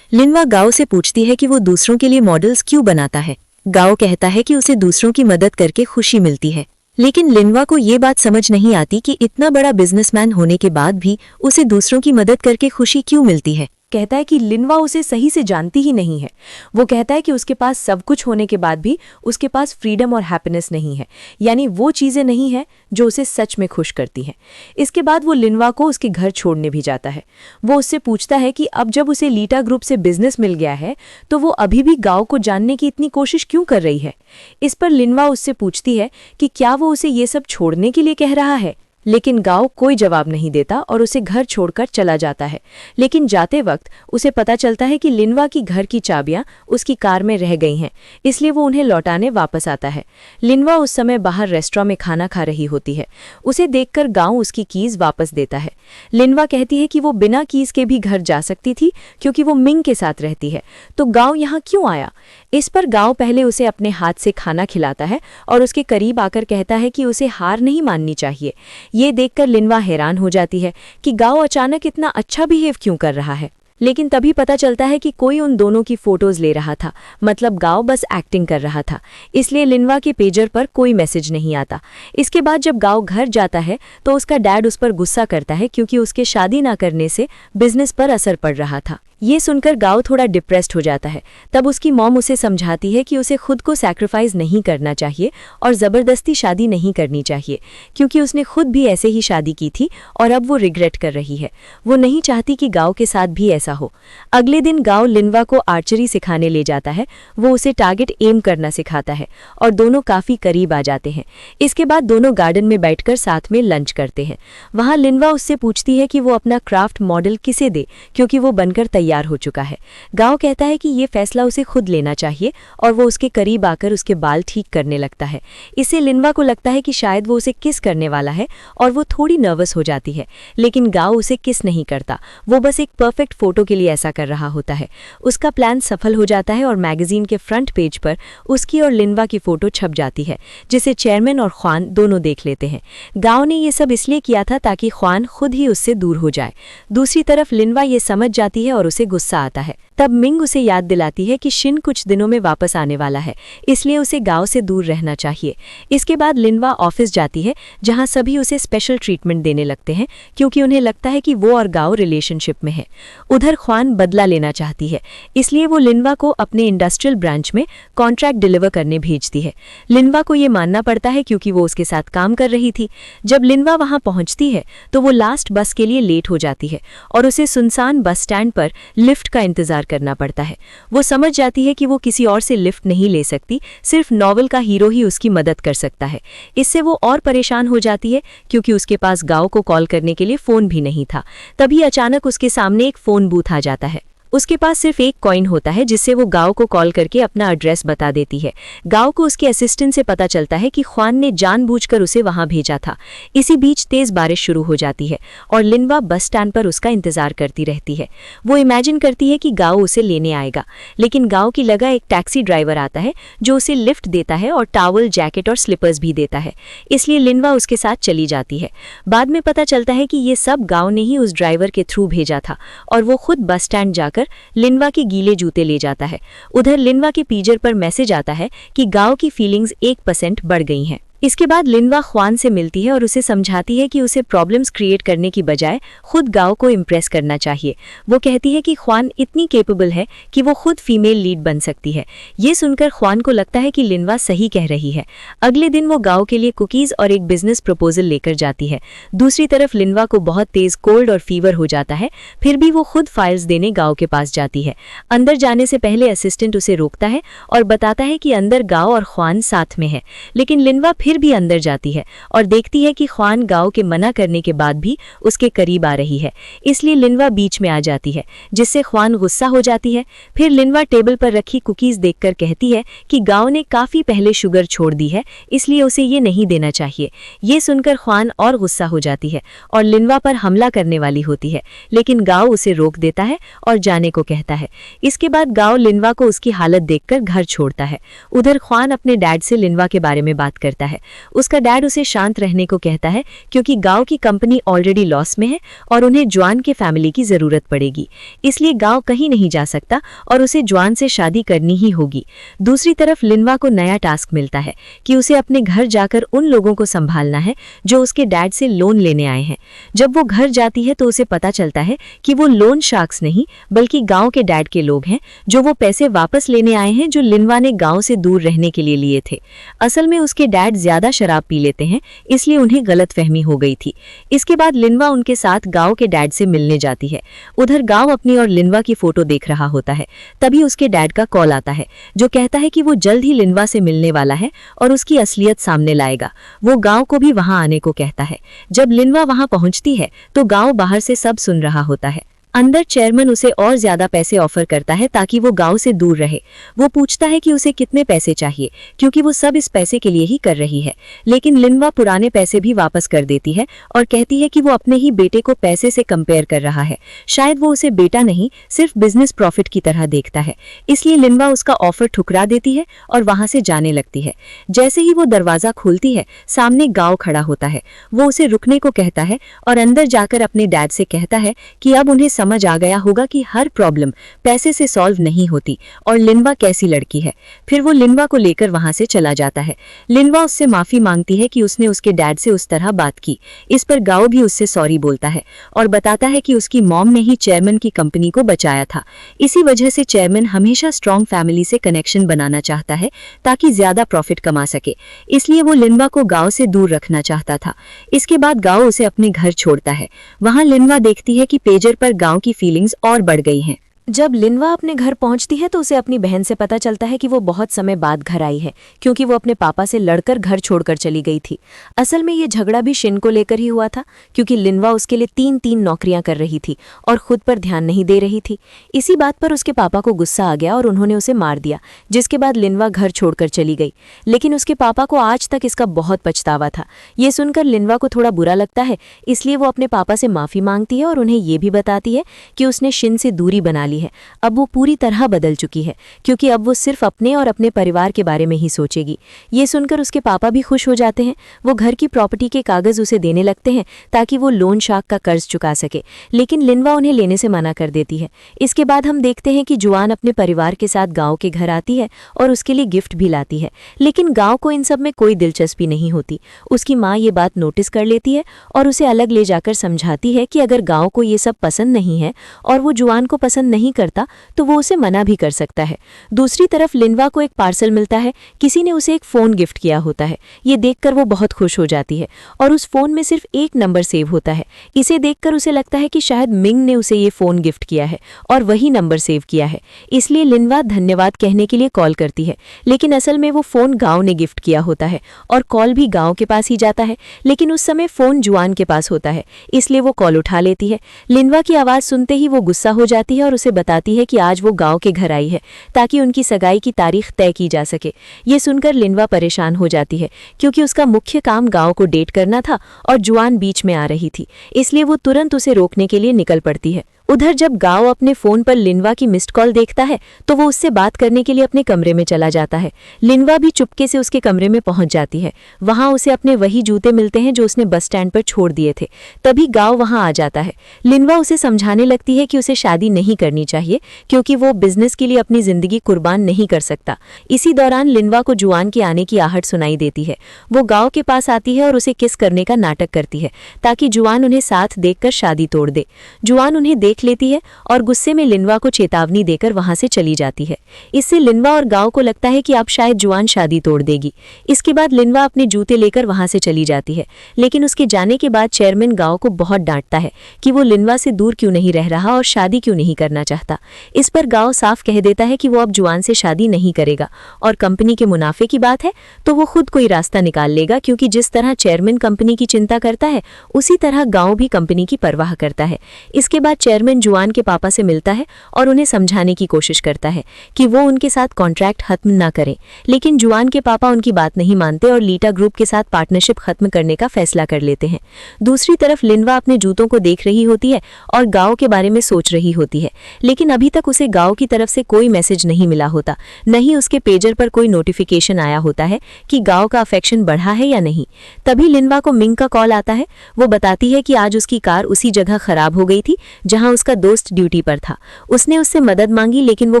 लिनवा गांव से पूछती है कि वो दूसरों के लिए मॉडल्स क्यों बनाता है। गांव कहता है कि उसे दूसरों की मदद करके खुशी मिलती है, लेकिन लिनवा को ये बात समझ नहीं आती कि इतना बड़ा बिजनेसमैन होने के बाद भी उसे दूसरों की मदद करके खुशी क्यों मिलती है। कहता है कि लिनवा उसे सही से जानती ही नहीं है। वो कहता है कि उसके पास सब कुछ होने के बाद भी उसके पास फ्रीडम और हैप्पीनेस नहीं है, यानी वो चीज़ें नहीं है जो उसे सच में खुश करती हैं। इसके बाद वो लिनवा को उसके घर छोड़ने भी जाता है। वो उससे पूछता है कि अब जब उसे लीटा ग्रुप से बिजनेस मिल गया है तो वो अभी भी गांव को जानने की इतनी कोशिश क्यों कर रही है। इस पर लिनवा उससे पूछती है कि क्या वो उसे ये सब छोड़ने के लिए कह रहा है, लेकिन गांव कोई जवाब नहीं देता और उसे घर छोड़कर चला जाता है। लेकिन जाते वक्त उसे पता चलता है कि लिनवा की घर की चाबियां उसकी कार में रह गई हैं, इसलिए वो उन्हें लौटाने वापस आता है। लिनवा उस समय बाहर रेस्टोरेंट में खाना खा रही होती है। उसे देखकर गांव उसकी कीज वापस देता है। लिनवा कहती है कि वो बिना कीज के भी घर जा सकती थी क्योंकि वो मिंग के साथ रहती है, तो गांव यहाँ क्यों आया। इस पर गांव पहले उसे अपने हाथ से खाना खिलाता है और उसके करीब आकर कहता है कि उसे हार नहीं माननी चाहिए। ये देखकर लिनवा हैरान हो जाती है कि गांव अचानक इतना अच्छा बिहेव क्यों कर रहा है। लेकिन तभी पता चलता है कि कोई उन दोनों की फोटोज ले रहा था, मतलब गांव बस एक्टिंग कर रहा था, इसलिए लिनवा के पेजर पर कोई मैसेज नहीं आता। इसके बाद जब गांव घर जाता है तो उसका डैड उस पर गुस्सा करता है क्योंकि उसके शादी ना करने से बिजनेस पर असर पड़ रहा था। ये सुनकर गांव थोड़ा डिप्रेस्ड हो जाता है। तब उसकी मॉम उसे समझाती है कि उसे खुद को सैक्रिफाइस नहीं करना चाहिए और ज़बरदस्ती शादी नहीं करनी चाहिए, क्योंकि उसने खुद भी ऐसे ही शादी की थी और अब वो रिग्रेट कर रही है। वो नहीं चाहती कि गांव के साथ भी ऐसा हो। अगले दिन गांव लिनवा को आर्चरी सिखाने ले जाता है। वो उसे टारगेट एम करना सिखाता है और दोनों काफ़ी करीब आ जाते हैं। इसके बाद दोनों गार्डन में बैठकर साथ में लंच करते हैं। वहाँ लिनवा उससे पूछती है कि वो अपना क्राफ्ट मॉडल किसे दे, क्योंकि वो बनकर तैयार हो चुका है। गांव कहता है कि ये फैसला उसे खुद लेना चाहिए और वो उसके करीब आकर उसके बाल ठीक करने लगता है। इससे लिनवा को लगता है कि शायद वो उसे किस करने वाला है और वो थोड़ी नर्वस हो जाती है, लेकिन गांव उसे किस नहीं करता। वो बस एक परफेक्ट फोटो के लिए ऐसा कर रहा होता है। उसका प्लान सफल हो जाता है और मैगजीन के फ्रंट पेज पर उसकी और लिनवा की फोटो छप जाती है, जिसे चेयरमैन और ख्वान दोनों देख लेते हैं। गांव ने ये सब इसलिए किया था ताकि ख्वान खुद ही उससे दूर हो जाए। दूसरी तरफ लिनवा ये समझ जाती है और उसे गुस्सा आता है। तब मिंग उसे याद दिलाती है कि शिन कुछ दिनों में वापस आने वाला है, इसलिए उसे गांव से दूर रहना चाहिए। इसके बाद लिनवा ऑफिस जाती है, जहां सभी उसे स्पेशल ट्रीटमेंट देने लगते हैं क्योंकि उन्हें लगता है कि वो और गांव रिलेशनशिप में है। उधर ख्वान बदला लेना चाहती है, इसलिए वो लिनवा को अपने इंडस्ट्रियल ब्रांच में कॉन्ट्रैक्ट डिलीवर करने भेजती है। लिनवा को ये मानना पड़ता है क्योंकि वो उसके साथ काम कर रही थी। जब लिनवा वहां पहुंचती है तो वो लास्ट बस के लिए लेट हो जाती है और उसे सुनसान बस स्टैंड पर लिफ्ट का इंतजार करना पड़ता है। वो समझ जाती है कि वो किसी और से लिफ्ट नहीं ले सकती, सिर्फ नॉवल का हीरो ही उसकी मदद कर सकता है। इससे वो और परेशान हो जाती है क्योंकि उसके पास गांव को कॉल करने के लिए फ़ोन भी नहीं था। तभी अचानक उसके सामने एक फ़ोन बूथ आ जाता है। उसके पास सिर्फ एक कॉइन होता है, जिससे वो गांव को कॉल करके अपना एड्रेस बता देती है। गांव को उसके असिस्टेंट से पता चलता है कि ख्वान ने जानबूझकर उसे वहां भेजा था। इसी बीच तेज बारिश शुरू हो जाती है और लिनवा बस स्टैंड पर उसका इंतजार करती रहती है। वो इमेजिन करती है कि गांव उसे लेने आएगा, लेकिन गांव की लगा एक टैक्सी ड्राइवर आता है जो उसे लिफ्ट देता है और टॉवल, जैकेट और स्लीपर्स भी देता है, इसलिए लिनवा उसके साथ चली जाती है। बाद में पता चलता है कि ये सब गांव ने ही उस ड्राइवर के थ्रू भेजा था और वो खुद बस स्टैंड जाकर लिनवा के गीले जूते ले जाता है। उधर लिनवा के पेजर पर मैसेज आता है कि गांव की फीलिंग्स 1% बढ़ गई हैं। इसके बाद लिनवा ख्वान से मिलती है और उसे समझाती है कि उसे प्रॉब्लम्स क्रिएट करने की बजाय खुद गांव को इम्प्रेस करना चाहिए। वो कहती है कि ख्वान इतनी कैपेबल है कि वो खुद फीमेल लीड बन सकती है। ये सुनकर ख्वान को लगता है कि लिनवा सही कह रही है। अगले दिन वो गांव के लिए कुकीज़ और एक बिजनेस प्रपोजल लेकर जाती है। दूसरी तरफ लिनवा को बहुत तेज कोल्ड और फीवर हो जाता है, फिर भी वो खुद फाइल्स देने गाँव के पास जाती है। अंदर जाने से पहले असिस्टेंट उसे रोकता है और बताता है कि अंदर गाँव और ख्वान साथ में है, लेकिन लिनवा फिर भी अंदर जाती है और देखती है कि ख्वान गांव के मना करने के बाद भी उसके करीब आ रही है, इसलिए लिनवा बीच में आ जाती है, जिससे ख्वान गुस्सा हो जाती है। फिर लिनवा टेबल पर रखी कुकीज़ देखकर कहती है कि गांव ने काफ़ी पहले शुगर छोड़ दी है, इसलिए उसे ये नहीं देना चाहिए। ये सुनकर ख्वान और गुस्सा हो जाती है और लिनवा पर हमला करने वाली होती है, लेकिन गांव उसे रोक देता है और जाने को कहता है। इसके बाद गांव लिनवा को उसकी हालत देखकर घर छोड़ता है। उधर ख्वान अपने डैड से लिनवा के बारे में बात करता है। उसका डैड उसे शांत रहने को कहता है क्योंकि गांव की कंपनी ऑलरेडी लॉस में है और उन्हें जॉन के फैमिली की जरूरत पड़ेगी, इसलिए गांव कहीं नहीं जा सकता और उसे जॉन से शादी करनी ही होगी। दूसरी तरफ लिनवा को नया टास्क मिलता है कि उसे अपने घर जाकर उन लोगों को संभालना है जो उसके डैड से लोन लेने आए हैं। जब वो घर जाती है तो उसे पता चलता है कि वो लोन शार्क्स नहीं बल्कि गांव के डैड के लोग हैं जो वो पैसे वापस लेने आए हैं जो लिनवा ने गांव से दूर रहने के लिए लिए थे। असल में उसके डैड ज्यादा शराब पी लेते हैं, इसलिए उन्हें गलतफहमी हो गई थी। इसके बाद लिनवा उनके साथ गांव के डैड से मिलने जाती है। उधर गांव अपनी और लिनवा की फोटो देख रहा होता है। तभी उसके डैड का कॉल आता है जो कहता है कि वो जल्द ही लिनवा से मिलने वाला है और उसकी असलियत सामने लाएगा। वो गांव को भी वहां आने को कहता है। जब लिनवा वहां पहुंचती है तो गांव बाहर से सब सुन रहा होता है। अंदर चेयरमैन उसे और ज्यादा पैसे ऑफर करता है ताकि वो गांव से दूर रहे। वो पूछता है कि उसे कितने पैसे चाहिए क्योंकि वो सब इस पैसे के लिए ही कर रही है, लेकिन लिनवा पुराने पैसे भी वापस कर देती है और कहती है कि वो अपने ही बेटे को पैसे से कंपेयर कर रहा है। शायद वो उसे बेटा नहीं सिर्फ बिजनेस प्रॉफिट की तरह देखता है, इसलिए लिनवा उसका ऑफर ठुकरा देती है और वहां से जाने लगती है। जैसे ही वो दरवाजा खोलती है सामने गांव खड़ा होता है। वो उसे रुकने को कहता है और अंदर जाकर अपने डैड से कहता है कि अब उन्हें समझ आ गया होगा कि हर प्रॉब्लम पैसे से सॉल्व नहीं होती और लिनवा कैसी लड़की है। फिर वो लिनवा को लेकर वहां से चला जाता है। लिनवा उससे माफी मांगती है कि उसने उसके डैड से उस तरह बात की। इस पर गाओ भी उससे सॉरी बोलता है और बताता है कि उसकी मॉम ने ही चेयरमैन की कंपनी को बचाया था। इसी वजह से चेयरमैन हमेशा स्ट्रॉन्ग फैमिली से कनेक्शन बनाना चाहता है ताकि ज्यादा प्रॉफिट कमा सके, इसलिए वो लिनवा को गांव से दूर रखना चाहता था। इसके बाद गांव उसे अपने घर छोड़ता है। वहां लिनवा देखती है कि पेजर पर गांव की फीलिंग्स और बढ़ गई हैं। जब लिनवा अपने घर पहुंचती है तो उसे अपनी बहन से पता चलता है कि वो बहुत समय बाद घर आई है क्योंकि वो अपने पापा से लड़कर घर छोड़कर चली गई थी। असल में ये झगड़ा भी शिन को लेकर ही हुआ था क्योंकि लिनवा उसके लिए तीन नौकरियां कर रही थी और खुद पर ध्यान नहीं दे रही थी। इसी बात पर उसके पापा को गुस्सा आ गया और उन्होंने उसे मार दिया, जिसके बाद लिनवा घर छोड़कर चली गई। लेकिन उसके पापा को आज तक इसका बहुत पछतावा था। ये सुनकर लिनवा को थोड़ा बुरा लगता है, इसलिए वो अपने पापा से माफी मांगती है और उन्हें ये भी बताती है कि उसने शिन से दूरी बना ली है। अब वो पूरी तरह बदल चुकी है क्योंकि अब वो सिर्फ अपने और अपने परिवार के बारे में ही सोचेगी। ये सुनकर उसके पापा भी खुश हो जाते हैं। वो घर की प्रॉपर्टी के कागज उसे देने लगते हैं ताकि वो लोन शार्क का कर्ज चुका सके, लेकिन लिनवा उन्हें लेने से मना कर देती है। इसके बाद हम देखते हैं कि जुआन अपने परिवार के साथ गांव के घर आती है और उसके लिए गिफ्ट भी लाती है, लेकिन गांव को इन सब में कोई दिलचस्पी नहीं होती। उसकी माँ ये बात नोटिस कर लेती है और उसे अलग ले जाकर समझाती है कि अगर गांव को ये सब पसंद नहीं है और वो जुआन को पसंद नहीं करता तो वो उसे मना भी कर सकता है। दूसरी तरफ लिनवा को एक पार्सल मिलता है। किसी ने उसे एक फोन गिफ्ट किया होता है। ये देखकर वो बहुत खुश हो जाती है और उस फोन में सिर्फ एक नंबर सेव होता है। इसे देखकर उसे लगता है कि शायद मिंग ने उसे ये फोन गिफ्ट किया है और वही नंबर सेव किया है, इसलिए लिनवा धन्यवाद कहने के लिए कॉल करती है। लेकिन असल में वो फोन गांव ने गिफ्ट किया होता है और कॉल भी गांव के पास ही जाता है, लेकिन उस समय फोन जुआन के पास होता है, इसलिए वो कॉल उठा लेती है। लिनवा की आवाज सुनते ही वो गुस्सा हो जाती है और उसे बताती है कि आज वो गांव के घर आई है ताकि उनकी सगाई की तारीख तय की जा सके। ये सुनकर लिनवा परेशान हो जाती है क्योंकि उसका मुख्य काम गांव को डेट करना था और जुआन बीच में आ रही थी, इसलिए वो तुरंत उसे रोकने के लिए निकल पड़ती है। उधर जब गांव अपने फोन पर लिनवा की मिस्ड कॉल देखता है तो वो उससे बात करने के लिए अपने कमरे में चला जाता है। लिनवा भी चुपके से उसके कमरे में पहुंच जाती है। वहां उसे अपने वही जूते मिलते हैं जो उसने बस स्टैंड पर छोड़ दिए थे। तभी गांव वहां आ जाता है। लिनवा उसे समझाने लगती है कि उसे शादी नहीं करनी चाहिए क्योंकि वो बिजनेस के लिए अपनी जिंदगी कुर्बान नहीं कर सकता। इसी दौरान लिनवा को जुआन के आने की आहट सुनाई देती है। वो गांव के पास आती है और उसे किस करने का नाटक करती है ताकि जुआन उन्हें साथ देखकर शादी तोड़ दे। जुआन उन्हें देख लेती है और गुस्से में लिनवा को चेतावनी देकर वहां से चली जाती है। इससे लिनवा और गांव को लगता है कि अब शायद जुआन शादी तोड़ देगी। इसके बाद लिनवा अपने जूते लेकर वहां से चली जाती है, लेकिन उसके जाने के बाद चेयरमैन गांव को बहुत डांटता है कि वो लिनवा से दूर क्यों नहीं रह रहा और शादी क्यों नहीं करना चाहता। इस पर गांव साफ कह देता है कि वो अब जुआन से शादी नहीं करेगा और कंपनी के मुनाफे की बात है तो वो खुद कोई रास्ता निकाल लेगा, क्योंकि जिस तरह चेयरमैन कंपनी की चिंता करता है उसी तरह गांव भी कंपनी की परवाह करता है। इसके बाद चेयरमैन चेयरमैन जुआन के पापा से मिलता है और उन्हें समझाने की कोशिश करता है कि वो उनके साथ कॉन्ट्रैक्ट खत्म ना करें, लेकिन जुआन के पापा उनकी बात नहीं मानते और लीटा ग्रुप के साथ पार्टनरशिप खत्म करने का फैसला कर लेते हैं। दूसरी तरफ लिनवा अपने जूतों को देख रही होती है और गांव के बारे में सोच रही होती है, लेकिन अभी तक उसे गांव की तरफ से कोई मैसेज नहीं मिला होता, न ही उसके पेजर पर कोई नोटिफिकेशन आया होता है कि गांव का अफेक्शन बढ़ा है या नहीं। तभी लिनवा को मिंग का कॉल आता है। वो बताती है कि आज उसकी कार उसी जगह खराब हो गई थी जहां उसका दोस्त ड्यूटी पर था। उसने उससे मदद मांगी, लेकिन वो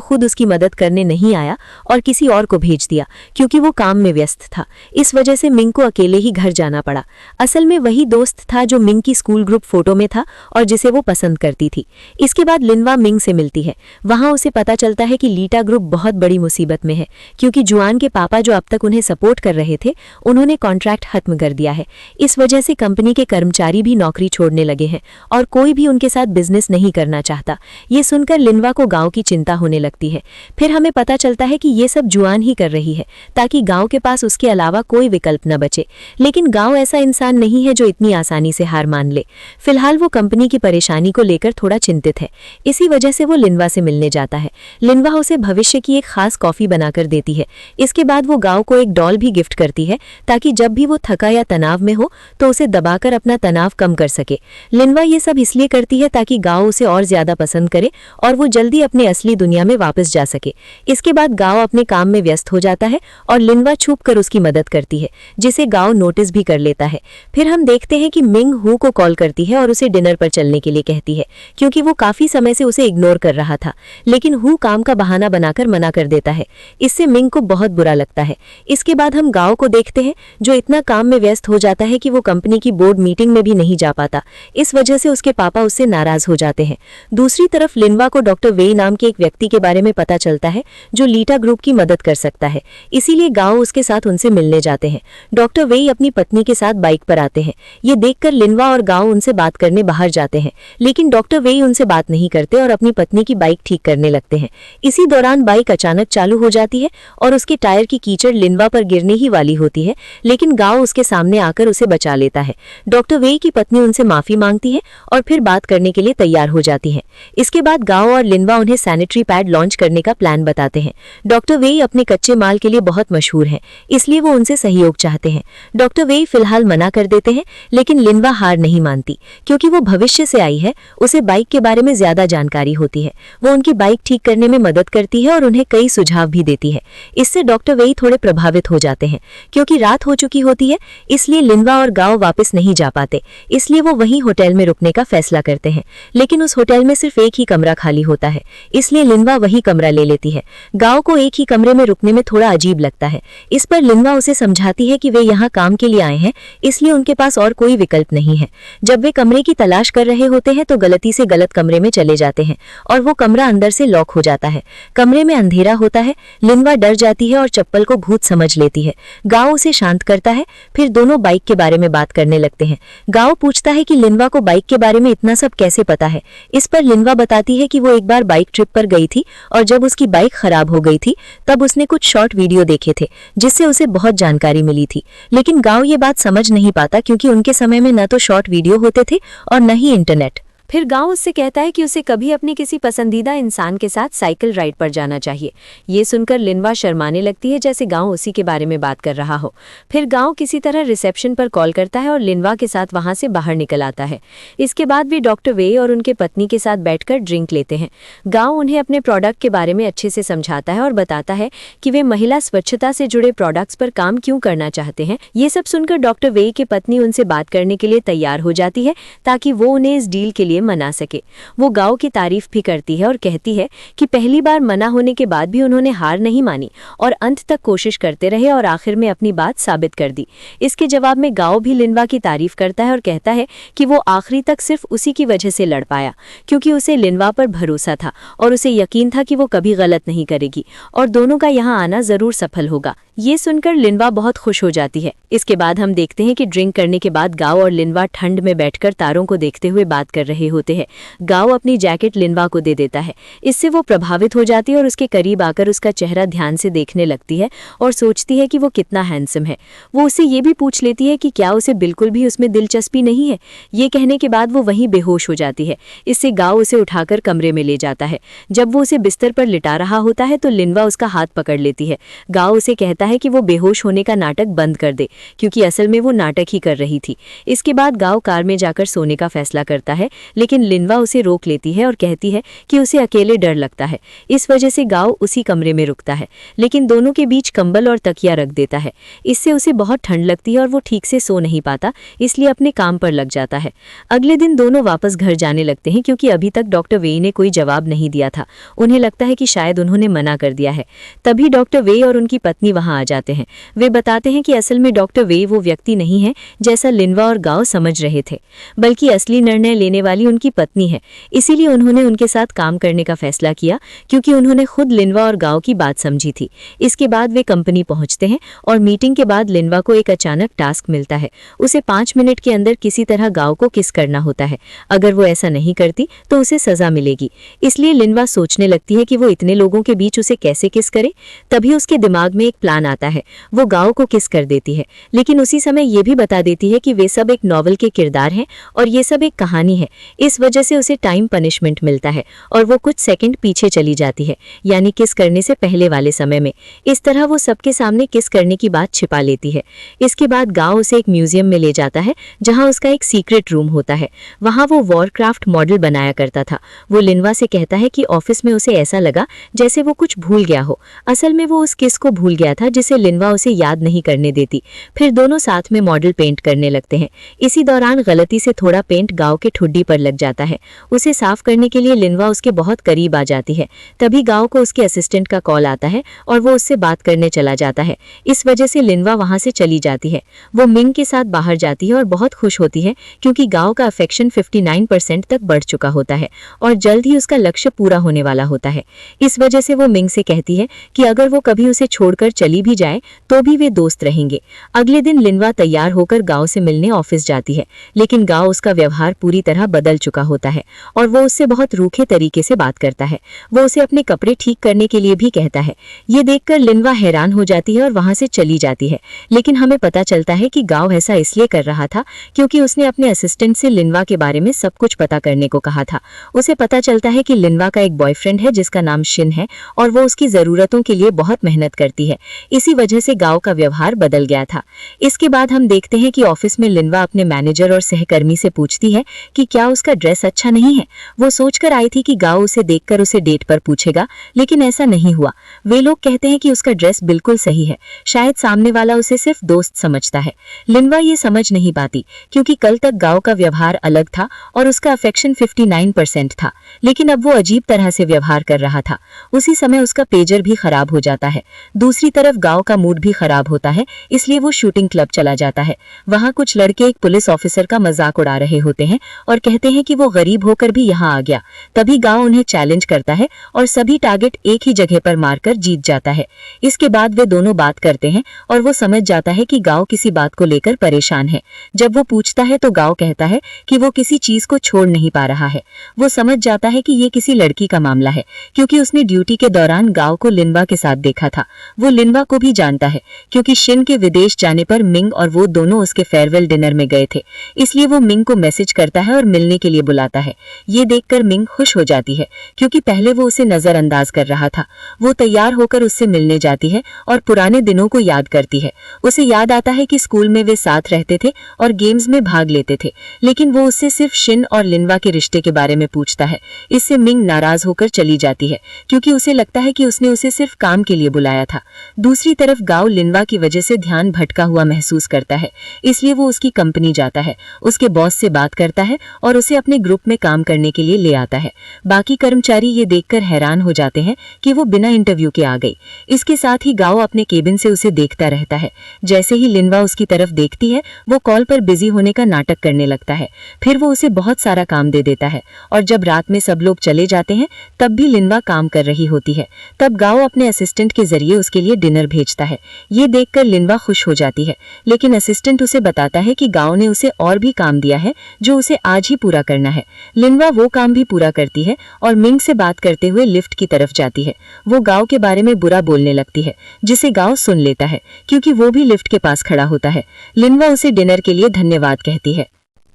खुद उसकी मदद करने नहीं आया और किसी और को भेज दिया क्योंकि वो काम में व्यस्त था। इस वजह से मिंग को अकेले ही घर जाना पड़ा। असल में वही दोस्त था जो मिंग की स्कूल ग्रुप फोटो में था और जिसे वो पसंद करती थी। इसके बाद लिनवा मिंग से मिलती है। वहां उसे पता चलता है कि लीटा ग्रुप बहुत बड़ी मुसीबत में है क्योंकि जुआन के पापा जो अब तक उन्हें सपोर्ट कर रहे थे, उन्होंने कॉन्ट्रैक्ट खत्म कर दिया है। इस वजह से कंपनी के कर्मचारी भी नौकरी छोड़ने लगे हैं और कोई भी उनके साथ बिजनेस नहीं करना चाहता। ये सुनकर लिनवा को गांव की चिंता होने लगती है। फिर हमें पता चलता है कि ये सब जुआन ही कर रही है ताकि गांव के पास उसके अलावा कोई विकल्प न बचे, लेकिन गांव ऐसा इंसान नहीं है जो इतनी आसानी से हार मान ले। फिलहाल वो कंपनी की परेशानी को लेकर थोड़ा चिंतित है। इसी वजह से वो लिनवा से मिलने जाता है। लिनवा उसे भविष्य की एक खास कॉफी बनाकर देती है। इसके बाद वो गांव को एक डॉल भी गिफ्ट करती है ताकि जब भी वो थका या तनाव में हो तो उसे दबाकर अपना तनाव कम कर सके। लिनवा ये सब इसलिए करती है ताकि गांव उसे और ज्यादा पसंद करे और वो जल्दी अपने असली दुनिया में वापस जा सके। इसके बाद गांव अपने काम में व्यस्त हो जाता है और लिनवा छुप कर उसकी मदद करती है, जिसे गांव नोटिस भी कर लेता है। फिर हम देखते हैं कि मिंग हु को कॉल करती है और उसे डिनर पर चलने के लिए कहती है क्योंकि वो काफी समय से उसे इग्नोर कर रहा था, लेकिन हु काम का बहाना बनाकर मना कर देता है। इससे मिंग को बहुत बुरा लगता है। इसके बाद हम गांव को देखते हैं जो इतना काम में व्यस्त हो जाता है कि वो कंपनी की बोर्ड मीटिंग में भी नहीं जा पाता। इस वजह से उसके पापा उससे नाराज हो जाते हैं। दूसरी तरफ लिनवा को डॉक्टर वेई नाम के एक व्यक्ति के बारे में पता चलता है जो लीटा ग्रुप की मदद कर सकता है, इसीलिए गांव उसके साथ उनसे मिलने जाते हैं। डॉक्टर वेई अपनी पत्नी के साथ बाइक पर आते हैं। ये देखकर लिनवा और गांव उनसे बात करने बाहर जाते हैं, लेकिन डॉक्टर वेई उनसे बात नहीं करते और अपनी पत्नी की बाइक ठीक करने लगते हैं। इसी दौरान बाइक अचानक चालू हो जाती है और उसके टायर की कीचड़ लिनवा पर गिरने ही वाली होती है, लेकिन गांव उसके सामने आकर उसे बचा लेता है। डॉक्टर वेई की पत्नी उनसे माफी मांगती है और फिर बात करने के लिए तैयार हो जाती है। इसके बाद गांव और लिनवा उन्हें सैनिटरी पैड लॉन्च करने का प्लान बताते हैं। डॉक्टर वेई अपने कच्चे माल के लिए बहुत मशहूर हैं, इसलिए वो उनसे सहयोग चाहते हैं। डॉक्टर वेई फिलहाल मना कर देते हैं, लेकिन लिनवा हार नहीं मानती क्योंकि वो भविष्य से आई है, उसे बाइक के बारे में ज्यादा जानकारी होती है। वो उनकी बाइक ठीक करने में मदद करती है और उन्हें कई सुझाव भी देती है। इससे डॉक्टर वेई थोड़े प्रभावित हो जाते हैं। क्योंकि रात हो चुकी होती है, इसलिए लिनवा और गांव वापस नहीं जा पाते, इसलिए वो वहीं होटल में रुकने का फैसला करते हैं। लेकिन उस होटल में सिर्फ एक ही कमरा खाली होता है, इसलिए लिनवा वही कमरा ले लेती है। गांव को एक ही कमरे में रुकने में थोड़ा अजीब लगता है। इस पर लिनवा उसे समझाती है कि वे यहाँ काम के लिए आए हैं, इसलिए उनके पास और कोई विकल्प नहीं है। जब वे कमरे की तलाश कर रहे होते हैं तो गलती से गलत कमरे में चले जाते हैं और वो कमरा अंदर से लॉक हो जाता है। कमरे में अंधेरा होता है। लिनवा डर जाती है और चप्पल को भूत समझ लेती है। गांव उसे शांत करता है। फिर दोनों बाइक के बारे में बात करने लगते हैं। गांव पूछता है कि लिनवा को बाइक के बारे में इतना सब कैसे पता है। इस पर लिनवा बताती है कि वो एक बार बाइक ट्रिप पर गई थी और जब उसकी बाइक खराब हो गई थी तब उसने कुछ शॉर्ट वीडियो देखे थे जिससे उसे बहुत जानकारी मिली थी। लेकिन गांव ये बात समझ नहीं पाता क्योंकि उनके समय में न तो शॉर्ट वीडियो होते थे और न ही इंटरनेट। फिर गांव उससे कहता है कि उसे कभी अपने किसी पसंदीदा इंसान के साथ साइकिल राइड पर जाना चाहिए। ये सुनकर लिनवा शर्माने लगती है जैसे गांव उसी के बारे में बात कर रहा हो। फिर गांव किसी तरह रिसेप्शन पर कॉल करता है और लिनवा के साथ वहां से बाहर निकल आता है। इसके बाद वे डॉक्टर वेई और उनके पत्नी के साथ बैठकर ड्रिंक लेते हैं। गांव उन्हें अपने प्रोडक्ट के बारे में अच्छे से समझाता है और बताता है कि वे महिला स्वच्छता से जुड़े प्रोडक्ट्स पर काम क्यों करना चाहते हैं। ये सब सुनकर डॉक्टर वेई की पत्नी उनसे बात करने के लिए तैयार हो जाती है ताकि वो उन्हें इस डील के लिए मना सके। वो गांव की तारीफ भी करती है और कहती है कि पहली बार मना होने के बाद भी उन्होंने हार नहीं मानी और अंत तक कोशिश करते रहे और आखिर में अपनी बात साबित कर दी। इसके जवाब में गांव भी लिनवा की तारीफ करता है और कहता है कि वो आखिरी तक सिर्फ उसी की वजह से लड़ पाया क्योंकि उसे लिनवा पर भरोसा था और उसे यकीन था कि वो कभी गलत नहीं करेगी और दोनों का यहाँ आना जरूर सफल होगा। ये सुनकर लिनवा बहुत खुश हो जाती है। इसके बाद हम देखते हैं कि ड्रिंक करने के बाद गांव और लिनवा ठंड में बैठकर तारों को देखते हुए बात कर रहे रहे होते हैं। गाओ अपनी जैकेट लिनवा को दे देता है। इससे वो प्रभावित हो जाती है और उसके करीब आकर उसका चेहरा ध्यान से देखने लगती है और सोचती है कि वो कितना हैंडसम है। वो उससे ये भी पूछ लेती है कि क्या उसे बिल्कुल भी उसमें दिलचस्पी नहीं है। ये कहने के बाद वो वहीं बेहोश हो जाती है। इससे गाओ उसे उठाकर कमरे में ले जाता है। जब वो उसे बिस्तर पर लिटा रहा होता है तो लिनवा उसका हाथ पकड़ लेती है। गाओ उसे कहता है कि वो बेहोश होने का नाटक बंद कर दे, क्योंकि असल में वो नाटक ही कर रही थी। इसके बाद गाओ कार में जाकर सोने का फैसला करता है, लेकिन लिनवा उसे रोक लेती है और कहती है कि उसे अकेले डर लगता है। इस वजह से गाओ उसी कमरे में रुकता है, लेकिन दोनों के बीच कंबल और तकिया रख देता है। इससे उसे बहुत ठंड लगती है और वो ठीक से सो नहीं पाता, इसलिए अपने काम पर लग जाता है। अगले दिन दोनों वापस घर जाने लगते हैं, क्योंकि अभी तक डॉक्टर वेई ने कोई जवाब नहीं दिया था। उन्हें लगता है कि शायद उन्होंने मना कर दिया है। तभी डॉक्टर वेई और उनकी पत्नी वहां आ जाते हैं। वे बताते हैं कि असल में डॉक्टर वेई वो व्यक्ति नहीं है जैसा लिनवा और गाओ समझ रहे थे, बल्कि असली निर्णय लेने वाली उनकी पत्नी है। इसीलिए उन्होंने उनके साथ काम करने का फैसला किया, क्योंकि उन्होंने खुद लिनवा और गाओ की बात समझी थी। इसके बाद वे कंपनी पहुंचते हैं और मीटिंग के बाद लिनवा को एक अचानक टास्क मिलता है। उसे 5 मिनट के अंदर किसी तरह गाओ को किस करना होता है। अगर वो ऐसा नहीं करती तो उसे सजा मिलेगी। इसलिए लिनवा सोचने लगती है कि वो इतने लोगों के बीच उसे कैसे किस करे। तभी उसके दिमाग में एक प्लान आता है। वो गाओ को किस कर देती है, लेकिन उसी समय ये भी बता देती है कि वे सब एक नॉवल के किरदार हैं और ये सब एक कहानी है। इस वजह से उसे टाइम पनिशमेंट मिलता है और वो कुछ सेकंड पीछे चली जाती है, यानी किस करने से पहले वाले समय में। इस तरह वो सबके सामने किस करने की बात छिपा लेती है। इसके बाद गाओ उसे एक म्यूजियम में ले जाता है, जहां उसका एक सीक्रेट रूम होता है। वहां वो वॉरक्राफ्ट मॉडल बनाया करता था। वो लिनवा से कहता है कि ऑफिस में उसे ऐसा लगा जैसे वो कुछ भूल गया हो। असल में वो उस किस को भूल गया था जिसे लिनवा उसे याद नहीं करने देती। फिर दोनों साथ में मॉडल पेंट करने लगते हैं। इसी दौरान गलती से थोड़ा पेंट गाओ के ठुड्डी पर लग जाता है। उसे साफ करने के लिए लिनवा उसके बहुत करीब आ जाती है। तभी गाओ को उसके असिस्टेंट का कॉल आता है और वो उससे बात करने चला जाता है। इस वजह से लिनवा वहां से चली जाती है। वो मिंग के साथ बाहर जाती है और बहुत खुश होती है, क्योंकि गाओ का अफेक्शन 59% तक बढ़ चुका होता है और जल्द ही उसका लक्ष्य पूरा होने वाला होता है। इस वजह से वो मिंग से कहती है कि अगर वो कभी उसे छोड़कर चली भी जाए तो भी वे दोस्त रहेंगे। अगले दिन लिनवा तैयार होकर गाओ से मिलने ऑफिस जाती है, लेकिन गाओ उसका व्यवहार पूरी तरह बदल चुका होता है और वो उससे बहुत रूखे तरीके से बात करता है। वो उसे अपने कपड़े ठीक करने के लिए भी कहता है। ये देखकर लिनवा हैरान हो जाती है और वहां से चली जाती है, लेकिन हमें पता चलता है कि गाओ ऐसा इसलिए कर रहा था क्योंकि उसने अपने असिस्टेंट से लिनवा के बारे में सब कुछ पता करने को कहा था। उसे पता चलता है कि लिनवा का एक बॉयफ्रेंड है जिसका नाम शिन है और वो उसकी जरूरतों के लिए बहुत मेहनत करती है। इसी वजह से गाओ का व्यवहार बदल गया था। इसके बाद हम देखते हैं कि ऑफिस में लिनवा अपने मैनेजर और सहकर्मी से पूछती है कि क्या उसका ड्रेस अच्छा नहीं है। वो सोचकर आई थी कि गाओ उसे देखकर उसे डेट पर पूछेगा, लेकिन ऐसा नहीं हुआ। वे लोग कहते हैं कि उसका ड्रेस बिल्कुल सही है, शायद सामने वाला उसे सिर्फ दोस्त समझता है। लिनवा ये समझ नहीं पाती, क्योंकि कल तक गाओ का व्यवहार अलग था और उसका अफेक्शन 59% था, लेकिन अब वो अजीब तरह से व्यवहार कर रहा था। उसी समय उसका पेजर भी खराब हो जाता है। दूसरी तरफ गाओ का मूड भी खराब होता है, इसलिए वो शूटिंग क्लब चला जाता है। वहां कुछ लड़के एक पुलिस ऑफिसर का मजाक उड़ा रहे होते हैं और कहते हैं कि वो गरीब होकर भी यहाँ आ गया। तभी गाओ उन्हें चैलेंज करता है और सभी टारगेट एक ही जगह पर मारकर जीत जाता है। इसके बाद वे दोनों बात करते हैं और वो समझ जाता है कि गाओ किसी बात को लेकर परेशान है। जब वो पूछता है तो गाओ कहता है कि वो किसी चीज को छोड़ नहीं पा रहा है। वो समझ जाता है कि ये किसी लड़की का मामला है, क्योंकि उसने ड्यूटी के दौरान गाओ को लिनवा के साथ देखा था। वो लिनवा को भी जानता है, क्योंकि शिन के विदेश जाने पर मिंग और वो दोनों उसके फेयरवेल डिनर में गए थे। इसलिए वो मिंग को मैसेज करता है और मिलने के लिए बुलाता है। ये देखकर मिंग खुश हो जाती है, क्योंकि पहले वो उसे नजरअंदाज कर रहा था। वो तैयार होकर उससे मिलने जाती है और पुराने दिनों को याद करती है। उसे याद आता है कि स्कूल में वे साथ रहते थे और गेम्स में भाग लेते थे, लेकिन वो उससे सिर्फ शिन और लिनवा के रिश्ते के बारे में पूछता है। इससे मिंग नाराज होकर चली जाती है, क्योंकि उसे लगता है कि उसने उसे सिर्फ काम के लिए बुलाया था। दूसरी तरफ गाओ लिनवा की वजह से ध्यान भटका हुआ महसूस करता है, इसलिए वो उसकी कंपनी जाता है, उसके बॉस से बात करता है और उसे अपने ग्रुप में काम करने के लिए ले आता है। बाकी कर्मचारी ये देखकर हैरान हो जाते हैं कि वो बिना इंटरव्यू के आ गई। इसके साथ ही गाओ अपने केबिन से उसे देखता रहता है। जैसे ही लिनवा उसकी तरफ देखती है, वो कॉल पर बिजी होने का नाटक करने लगता है। फिर वो उसे बहुत सारा काम दे देता है और जब रात में सब लोग चले जाते हैं तब भी लिनवा काम कर रही होती है। तब गाओ अपने असिस्टेंट के जरिए उसके लिए डिनर भेजता है। ये देखकर लिनवा खुश हो जाती है, लेकिन असिस्टेंट उसे बताता है कि गाओ ने उसे और भी काम दिया है जो उसे आज ही पूरा करना है। लिनवा वो काम भी पूरा करती है और मिंग से बात करते हुए लिफ्ट की तरफ जाती है। वो गाओ के बारे में बुरा बोलने लगती है, जिसे गाओ सुन लेता है क्योंकि वो भी लिफ्ट के पास खड़ा होता है। लिनवा उसे डिनर के लिए धन्यवाद कहती है।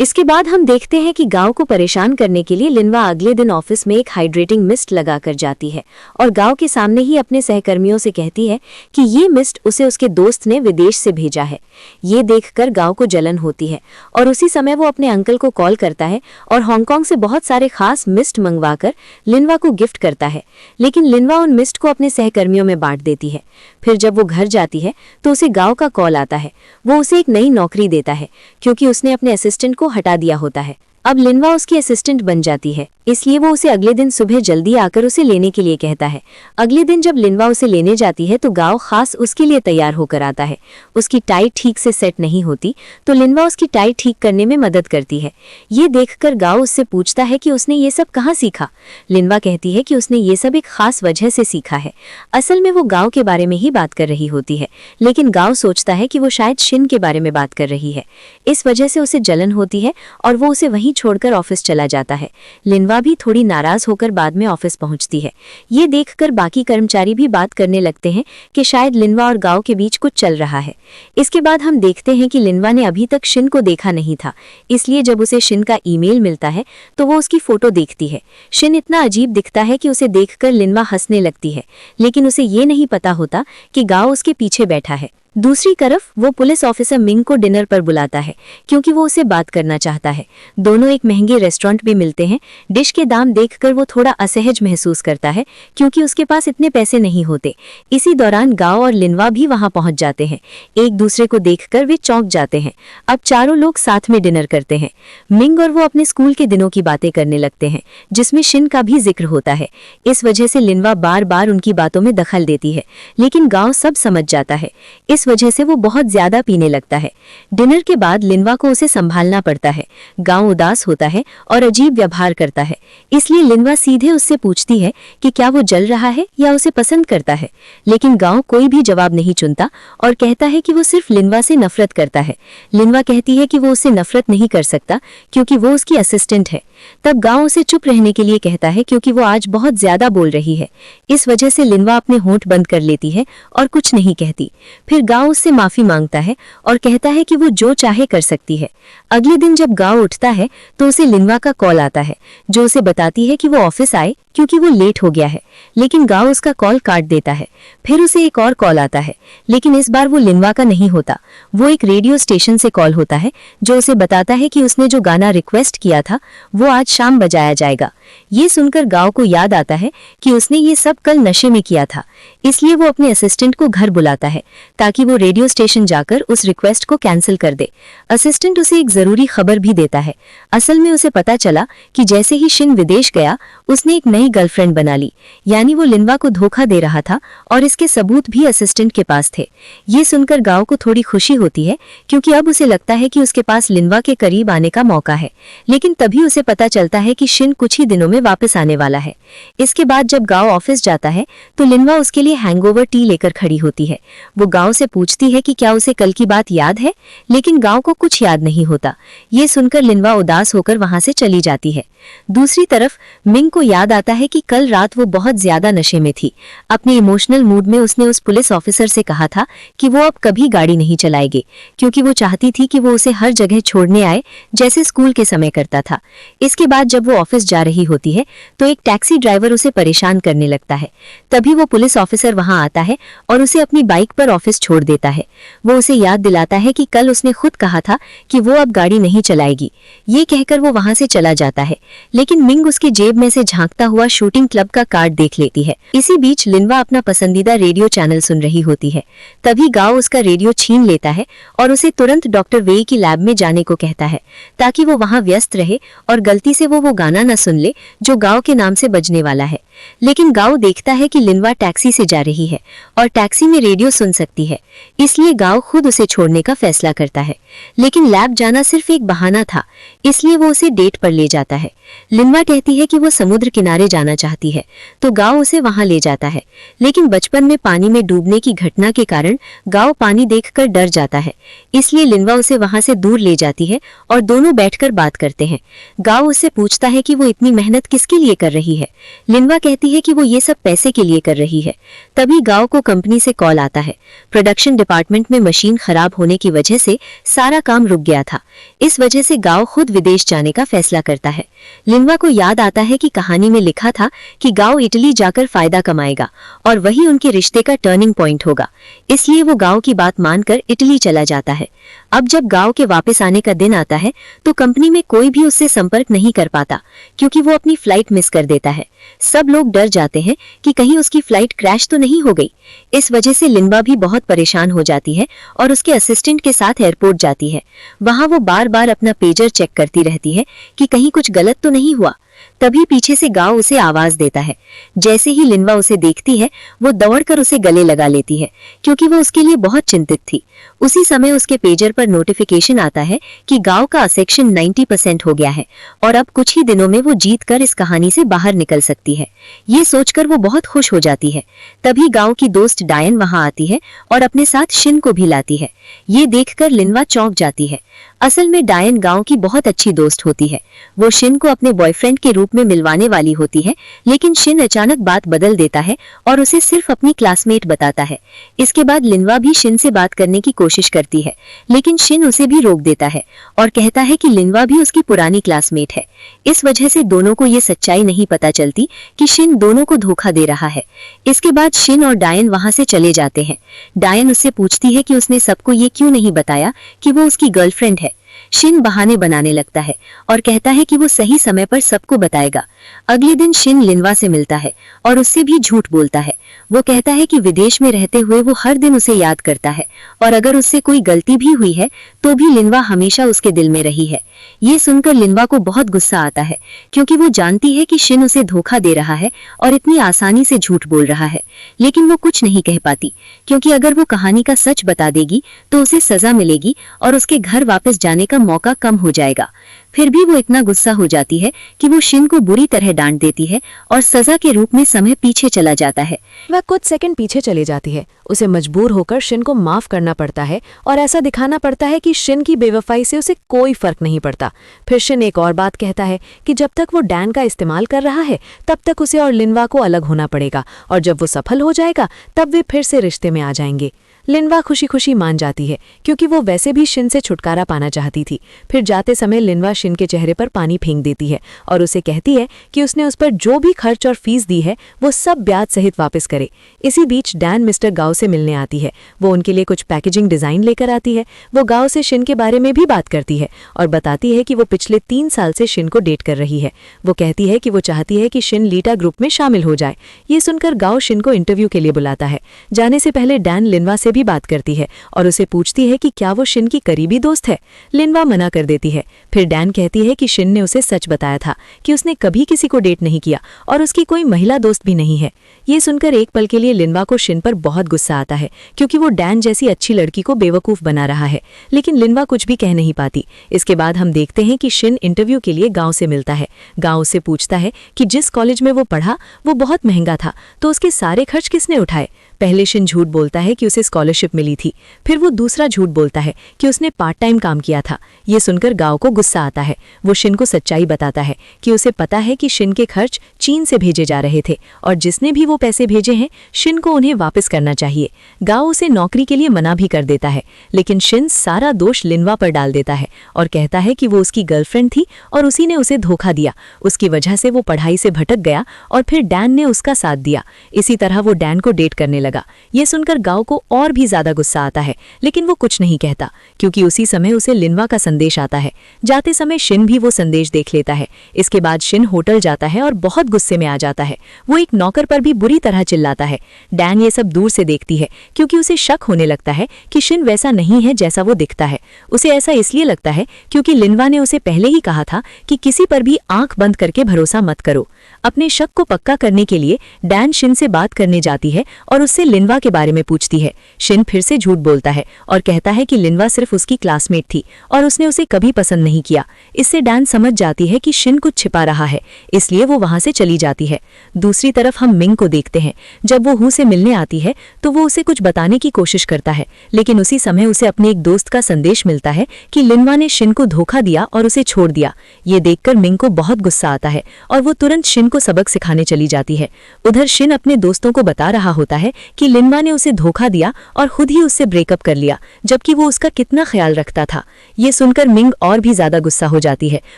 इसके बाद हम देखते हैं कि गांव को परेशान करने के लिए लिनवा अगले दिन ऑफिस में एक हाइड्रेटिंग मिस्ट लगाकर जाती है और गांव के सामने ही अपने सहकर्मियों से कहती है कि ये मिस्ट उसे उसके दोस्त ने विदेश से भेजा है। ये देखकर गांव को जलन होती है और उसी समय वो अपने अंकल को कॉल करता है और हांगकांग से बहुत सारे खास मिस्ट मंगवाकर लिनवा को गिफ्ट करता है। लेकिन लिनवा उन मिस्ट को अपने सहकर्मियों में बांट देती है। फिर जब वो घर जाती है तो उसे गांव का कॉल आता है। वो उसे एक नई नौकरी देता है क्योंकि उसने अपने असिस्टेंट को हटा दिया होता है। अब लिनवा उसकी असिस्टेंट बन जाती है, इसलिए वो उसे अगले दिन सुबह जल्दी आकर उसे लेने के लिए कहता है। अगले दिन जब लिनवा उसे लेने जाती है तो गांव खास उसके लिए तैयार होकर आता है। उसकी टाई ठीक से सेट नहीं होती तो लिनवा उसकी टाई ठीक करने में मदद करती है। ये देखकर गांव उससे पूछता है कि उसने ये सब कहाँ सीखा। लिनवा कहती है कि उसने ये सब एक खास वजह से सीखा है। असल में वो गांव के बारे में ही बात कर रही होती है, लेकिन गांव सोचता है कि वो शायद शिन के बारे में बात कर रही है। इस वजह से उसे जलन होती है और वो उसे वहीं छोड़कर ऑफिस चला जाता है। लिनवा भी थोड़ी नाराज होकर बाद में ऑफिस पहुंचती है। ये देखकर बाकी कर्मचारी भी बात करने लगते हैं कि शायद लिनवा और गांव के बीच कुछ चल रहा है। इसके बाद हम देखते हैं कि लिनवा ने अभी तक शिन को देखा नहीं था, इसलिए जब उसे शिन का ईमेल मिलता है तो वो उसकी फोटो देखती है। शिन इतना अजीब दिखता है कि उसे देखकर लिनवा हंसने लगती है, लेकिन उसे ये नहीं पता होता कि गांव उसके पीछे बैठा है। दूसरी तरफ वो पुलिस ऑफिसर मिंग को डिनर पर बुलाता है क्योंकि वो उसे बात करना चाहता है। दोनों एक महंगे रेस्टोरेंट में मिलते हैं। डिश के दाम देखकर वो थोड़ा असहज महसूस करता है क्योंकि उसके पास इतने पैसे नहीं होते। इसी दौरान गांव और लिनवा भी वहां पहुंच जाते हैं। एक दूसरे को देखकर वे चौंक जाते हैं। अब चारों लोग साथ में डिनर करते हैं। मिंग और वो अपने स्कूल के दिनों की बातें करने लगते हैं, जिसमें शिन का भी जिक्र होता है। इस वजह से लिनवा बार बार उनकी बातों में दखल देती है, लेकिन गांव सब समझ जाता है। इस वजह से वो बहुत ज्यादा पीने लगता है। डिनर के बाद लिनवा को उसे संभालना पड़ता है। गांव उदास होता है और अजीब व्यवहार करता है, इसलिए लिनवा सीधे उससे पूछती है कि क्या वो जल रहा है या उसे पसंद करता है। लेकिन गांव कोई भी जवाब नहीं चुनता और कहता है कि वो सिर्फ लिनवा से नफरत करता है। लिनवा कहती है कि वो उससे नफरत नहीं कर सकता क्योंकि वो उसकी असिस्टेंट है। तब गांव उसे चुप रहने के लिए कहता है क्योंकि वो आज बहुत ज्यादा बोल रही है। इस वजह से लिनवा अपने होंठ बंद कर लेती है और कुछ नहीं कहती। फिर गांव उससे माफी मांगता है और कहता है कि वो जो चाहे कर सकती है। अगले दिन जब गांव उठता है तो उसे लिनवा का कॉल आता है, जो उसे बताती है कि वो ऑफिस आए क्योंकि वो लेट हो गया है। लेकिन गांव उसका कॉल काट देता है। फिर उसे एक और कॉल आता है, लेकिन इस बार वो लिनवा का नहीं होता। वो एक रेडियो स्टेशन से कॉल होता है, जो उसे बताता है कि उसने जो गाना रिक्वेस्ट किया था वो आज शाम बजाया जाएगा। ये सुनकर गांव को याद आता है कि उसने ये सब कल नशे में किया था, इसलिए वो अपने असिस्टेंट को घर बुलाता है ताकि वो रेडियो स्टेशन जाकर उस रिक्वेस्ट को कैंसिल कर दे। असिस्टेंट उसे एक जरूरी खबर भी देता है। असल में उसे पता चला कि जैसे ही शिन विदेश गया उसने एक नई गर्लफ्रेंड बना ली, यानी वो लिनवा को धोखा दे रहा था और इसके सबूत भी असिस्टेंट के पास थे। ये सुनकर गांव को थोड़ी खुशी होती है क्योंकि अब उसे लगता है कि उसके पास लिनवा के करीब आने का मौका है। लेकिन तभी उसे पता चलता है कि शिन कुछ ही दिनों में वापस आने वाला है। इसके बाद जब गांव ऑफिस जाता है तो लिनवा उसके लिए हैंगओवर टी लेकर खड़ी होती है। वो गांव से पूछती है कि क्या उसे कल की बात याद है, लेकिन गांव को कुछ याद नहीं होता। ये सुनकर लिनवा उदास होकर वहां से चली जाती है। दूसरी तरफ मिंग को याद आता है कि कल रात वो बहुत ज्यादा नशे में थी। अपने इमोशनल मूड में उसने उस पुलिस ऑफिसर से कहा था कि वो अब कभी गाड़ी नहीं चलाएगी क्योंकि वो चाहती थी कि वो उसे हर जगह छोड़ने आए जैसे स्कूल के समय करता था। इसके बाद जब वो ऑफिस जा रही होती है तो एक टैक्सी ड्राइवर उसे परेशान करने लगता है। तभी वो पुलिस ऑफिसर वहां आता है और उसे अपनी बाइक पर ऑफिस छोड़ देता है। वो उसे याद दिलाता है कि कल उसने खुद कहा था कि वो अब गाड़ी नहीं चलाएगी। ये कहकर वो वहां से चला जाता है, लेकिन मिंग उसकी जेब में से झांकता हुआ शूटिंग क्लब का कार्ड देख लेती है। इसी बीच लिनवा अपना पसंदीदा रेडियो चैनल सुन रही होती है। तभी गांव उसका रेडियो छीन लेता है और उसे तुरंत डॉक्टर वेई की लैब में जाने को कहता है ताकि वो वहां व्यस्त रहे और गलती से वो गाना न सुन ले जो गांव के नाम से बजने वाला है। लेकिन गांव देखता है कि लिनवा टैक्सी टैक्सी से जा रही है और टैक्सी में रेडियो सुन सकती है, इसलिए गाओ खुद उसे छोड़ने का फैसला करता है। लेकिन लैब जाना सिर्फ एक बहाना था, इसलिए वो उसे डेट पर ले जाता है। लिनवा कहती है कि वो समुद्र किनारे जाना चाहती है, तो गाओ उसे वहां ले जाता है। लेकिन बचपन में पानी में डूबने की घटना के कारण गाओ पानी देखकर डर जाता है, इसलिए लिनवा उसे वहां से दूर ले जाती है और दोनों बैठकर बात करते हैं। गाओ उससे पूछता है कि वो इतनी मेहनत किसके लिए कर रही है। लिनवा कहती है कि वो ये सब पैसे के लिए कर रही है। तभी गाओ को कंपनी से कॉल आता है। प्रोडक्शन डिपार्टमेंट में मशीन खराब होने की वजह से सारा काम रुक गया था। इस वजह से गाओ खुद विदेश जाने का फैसला करता है। लिनवा को याद आता है कि कहानी में लिखा था कि गाओ इटली जाकर फायदा कमाएगा और वही उनके रिश्ते का टर्निंग पॉइंट होगा, इसलिए वो गाओ की बात मानकर इटली चला जाता है। अब जब गाओ के वापस आने का दिन आता है तो कंपनी में कोई भी उससे संपर्क नहीं कर पाता, क्योंकि वो अपनी फ्लाइट मिस कर देता है। सब लोग डर जाते हैं कि कहीं उसकी फ्लाइट क्रैश तो नहीं हो गई। इस वजह से लिनवा भी बहुत परेशान हो जाती है और उसके असिस्टेंट के साथ एयरपोर्ट जाती है। वहां वो बार बार अपना पेजर चेक करती रहती है कि कहीं कुछ गलत तो नहीं हुआ। तभी पीछे से गाओ उसे आवाज देता है। जैसे ही लिनवा उसे देखती है, वो दौड़कर उसे गले लगा लेती है, क्योंकि वो उसके लिए बहुत चिंतित थी। उसी समय उसके पेजर पर नोटिफिकेशन आता है कि गाओ का सेक्शन 90% हो गया है और अब कुछ ही दिनों में वो जीतकर इस कहानी से बाहर निकल सकती है। ये सोचकर वो बहुत खुश हो जाती है। तभी गाओ की दोस्त डायन वहां आती है और अपने साथ शिन को भी लाती है। ये देखकर लिनवा चौंक जाती है। असल में डायन गाओ की बहुत अच्छी दोस्त होती है। वो शिन को अपने बॉयफ्रेंड के रूप में मिलवाने वाली होती है, लेकिन शिन अचानक बात बदल देता है और उसे सिर्फ अपनी क्लासमेट बताता है। इसके बाद लिनवा भी शिन से बात करने की कोशिश करती है, लेकिन शिन उसे भी रोक देता है और कहता है कि लिनवा भी उसकी पुरानी क्लासमेट है। इस वजह से दोनों को ये सच्चाई नहीं पता चलती कि शिन दोनों को धोखा दे रहा है। इसके बाद शिन और डायन वहां से चले जाते हैं। डायन उससे पूछती है कि उसने सबको ये क्यों नहीं बताया कि वो उसकी गर्लफ्रेंड है। शिन बहाने बनाने लगता है और कहता है कि वो सही समय पर सबको बताएगा। अगले दिन शिन लिनवा से मिलता है और उससे भी झूठ बोलता है। वो कहता है कि विदेश में रहते हुए वो हर दिन उसे याद करता है और अगर उससे कोई गलती भी हुई है तो भी लिनवा हमेशा उसके दिल में रही है। ये सुनकर लिनवा को बहुत गुस्सा आता है, क्योंकि वो जानती है कि शिन उसे धोखा दे रहा है और इतनी आसानी से झूठ बोल रहा है। लेकिन वो कुछ नहीं कह पाती, क्योंकि अगर वो कहानी का सच बता देगी तो उसे सजा मिलेगी और उसके घर वापस जाने का मौका कम हो जाएगा। फिर भी वो इतना गुस्सा हो जाती है कि वो शिन को बुरी तरह डांट देती है और सजा के रूप में समय पीछे चला जाता है। वह कुछ सेकंड पीछे चली जाती है। उसे मजबूर होकर शिन को माफ करना पड़ता है और ऐसा दिखाना पड़ता है कि शिन की बेवफाई से उसे कोई फर्क नहीं पड़ता। फिर शिन एक और बात कहता है कि जब तक वो डैन का इस्तेमाल कर रहा है तब तक उसे और लिनवा को अलग होना पड़ेगा, और जब वो सफल हो जाएगा तब वे फिर से रिश्ते में आ जाएंगे। लिनवा खुशी खुशी मान जाती है, क्योंकि वो वैसे भी शिन से छुटकारा पाना चाहती थी। फिर जाते समय लिनवा शिन के चेहरे पर पानी फेंक देती है और उसे कहती है कि उसने उस पर जो भी खर्च और फीस दी है वो सब ब्याज सहित वापस करे। इसी बीच डैन मिस्टर गाओ से मिलने आती है। वो उनके लिए कुछ पैकेजिंग डिजाइन लेकर आती है। वो गाओ से शिन के बारे में भी बात करती है और बताती है कि वो पिछले 3 साल से शिन को डेट कर रही है। वो कहती है कि वो चाहती है कि शिन लीटा ग्रुप में शामिल हो जाए। ये सुनकर गाओ शिन को इंटरव्यू के लिए बुलाता है। जाने से पहले डैन लिनवा से भी बात करती है और उसे पूछती है कि क्या वो शिन की करीबी दोस्त है। लिनवा मना कर देती है। फिर डैन कहती है कि शिन ने उसे सच बताया था कि उसने कभी किसी को डेट नहीं किया और उसकी कोई महिला दोस्त भी नहीं है। ये सुनकर एक पल के लिए लिनवा को शिन पर बहुत गुस्सा आता है, क्योंकि वो डैन जैसी अच्छी लड़की को बेवकूफ बना रहा है। लेकिन लिनवा कुछ भी कह नहीं पाती। इसके बाद हम देखते हैं कि शिन इंटरव्यू के लिए गांव से मिलता है। गांव से पूछता है कि जिस कॉलेज में वो पढ़ा वो बहुत महंगा था, तो उसके सारे खर्च किसने उठाए। पहले शिन झूठ बोलता है कि उसे स्कॉलरशिप मिली थी। फिर वो दूसरा झूठ बोलता है कि उसने पार्ट टाइम काम किया था। ये सुनकर गाओ को गुस्सा आता है। वो शिन को सच्चाई बताता है कि उसे पता है कि शिन के खर्च चीन से भेजे जा रहे थे और जिसने भी वो पैसे भेजे हैं शिन को उन्हें वापस करना चाहिए। गाओ उसे नौकरी के लिए मना भी कर देता है, लेकिन शिन सारा दोष लिनवा पर डाल देता है और कहता है कि वो उसकी गर्लफ्रेंड थी और उसी ने उसे धोखा दिया। उसकी वजह से वो पढ़ाई से भटक गया और फिर डैन ने उसका साथ दिया। इसी तरह वो डैन को डेट करने लगा। लगा। ये सुनकर गाओ को और भी ज्यादा गुस्सा आता है, लेकिन वो कुछ नहीं कहता क्योंकि उसी समय उसे लिनवा का संदेश आता है। जाते समय शिन भी वो संदेश देख लेता है। इसके बाद शिन होटल जाता है और बहुत गुस्से में आ जाता है। वो एक नौकर पर भी बुरी तरह चिल्लाता है। डैन ये सब दूर से देखती है क्योंकि उसे शक होने लगता है कि शिन वैसा नहीं है जैसा वो दिखता है। उसे ऐसा इसलिए लगता है क्योंकि लिनवा ने उसे पहले ही कहा था कि किसी पर भी आंख बंद करके भरोसा मत करो। अपने शक को पक्का करने के लिए डैन शिन से बात करने जाती है और उससे लिनवा के बारे में पूछती है। शिन फिर से झूठ बोलता है और कहता है कि लिनवा सिर्फ उसकी क्लासमेट थी और उसने उसे कभी पसंद नहीं किया। इससे डैन समझ जाती है कि शिन कुछ छिपा रहा है, इसलिए वो वहां से चली जाती है। दूसरी तरफ हम मिंग को देखते हैं। जब वो हु से मिलने आती है तो वो उसे कुछ बताने की कोशिश करता है, लेकिन उसी समय उसे अपने एक दोस्त का संदेश मिलता है कि लिनवा ने शिन को धोखा दिया और उसे छोड़ दिया। ये देखकर मिंग को बहुत गुस्सा आता है और वो तुरंत शिन को सबक सिखाने चली जाती है। उधर शिन अपने दोस्तों को बता रहा होता है कि लिनवा ने उसे धोखा दिया और खुद ही उससे ब्रेकअप कर लिया, जबकि वो उसका कितना ख्याल रखता था। ये सुनकर मिंग और भी ज्यादा गुस्सा हो जाती है।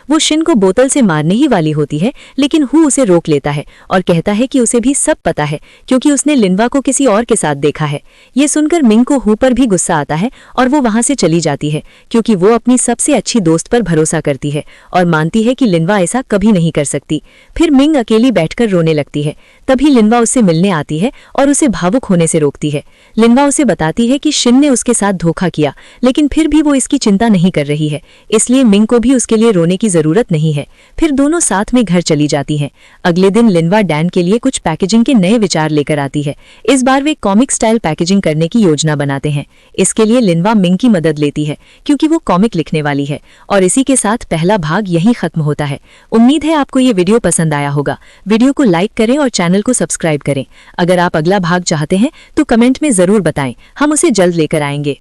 वो शिन को बोतल से मारने ही वाली होती है, लेकिन हु उसे रोक लेता है और कहता है कि उसे भी सब पता है क्योंकि उसने लिनवा को किसी और के साथ देखा है। ये सुनकर मिंग को हु पर भी गुस्सा आता है और वो वहां से चली जाती है क्योंकि वो अपनी सबसे अच्छी दोस्त पर भरोसा करती है और मानती है कि लिनवा ऐसा कभी नहीं कर सकती। फिर मिंग अकेली बैठकर रोने लगती है। तभी लिनवा उससे मिलने आती है और उसे भावुक होने से रोकती है। लिनवा उसे बताती है कि शिन ने उसके साथ धोखा किया, लेकिन फिर भी वो इसकी चिंता नहीं कर रही है, इसलिए मिंग को भी उसके लिए रोने की जरूरत नहीं है। फिर दोनों साथ में घर चली जाती हैं। अगले दिन लिनवा डैन के लिए कुछ पैकेजिंग के नए विचार लेकर आती है। इस बार वे कॉमिक स्टाइल पैकेजिंग करने की योजना बनाते हैं। इसके लिए लिनवा मिंग की मदद लेती है क्योंकि वो कॉमिक लिखने वाली है। और इसी के साथ पहला भाग यहीं खत्म होता है। उम्मीद है आपको ये वीडियो पसंद आया होगा। वीडियो को लाइक करें और चैनल को सब्सक्राइब करें। अगर आप अगला भाग चाहते हैं तो कमेंट में जरूर बताएं, हम उसे जल्द लेकर आएंगे।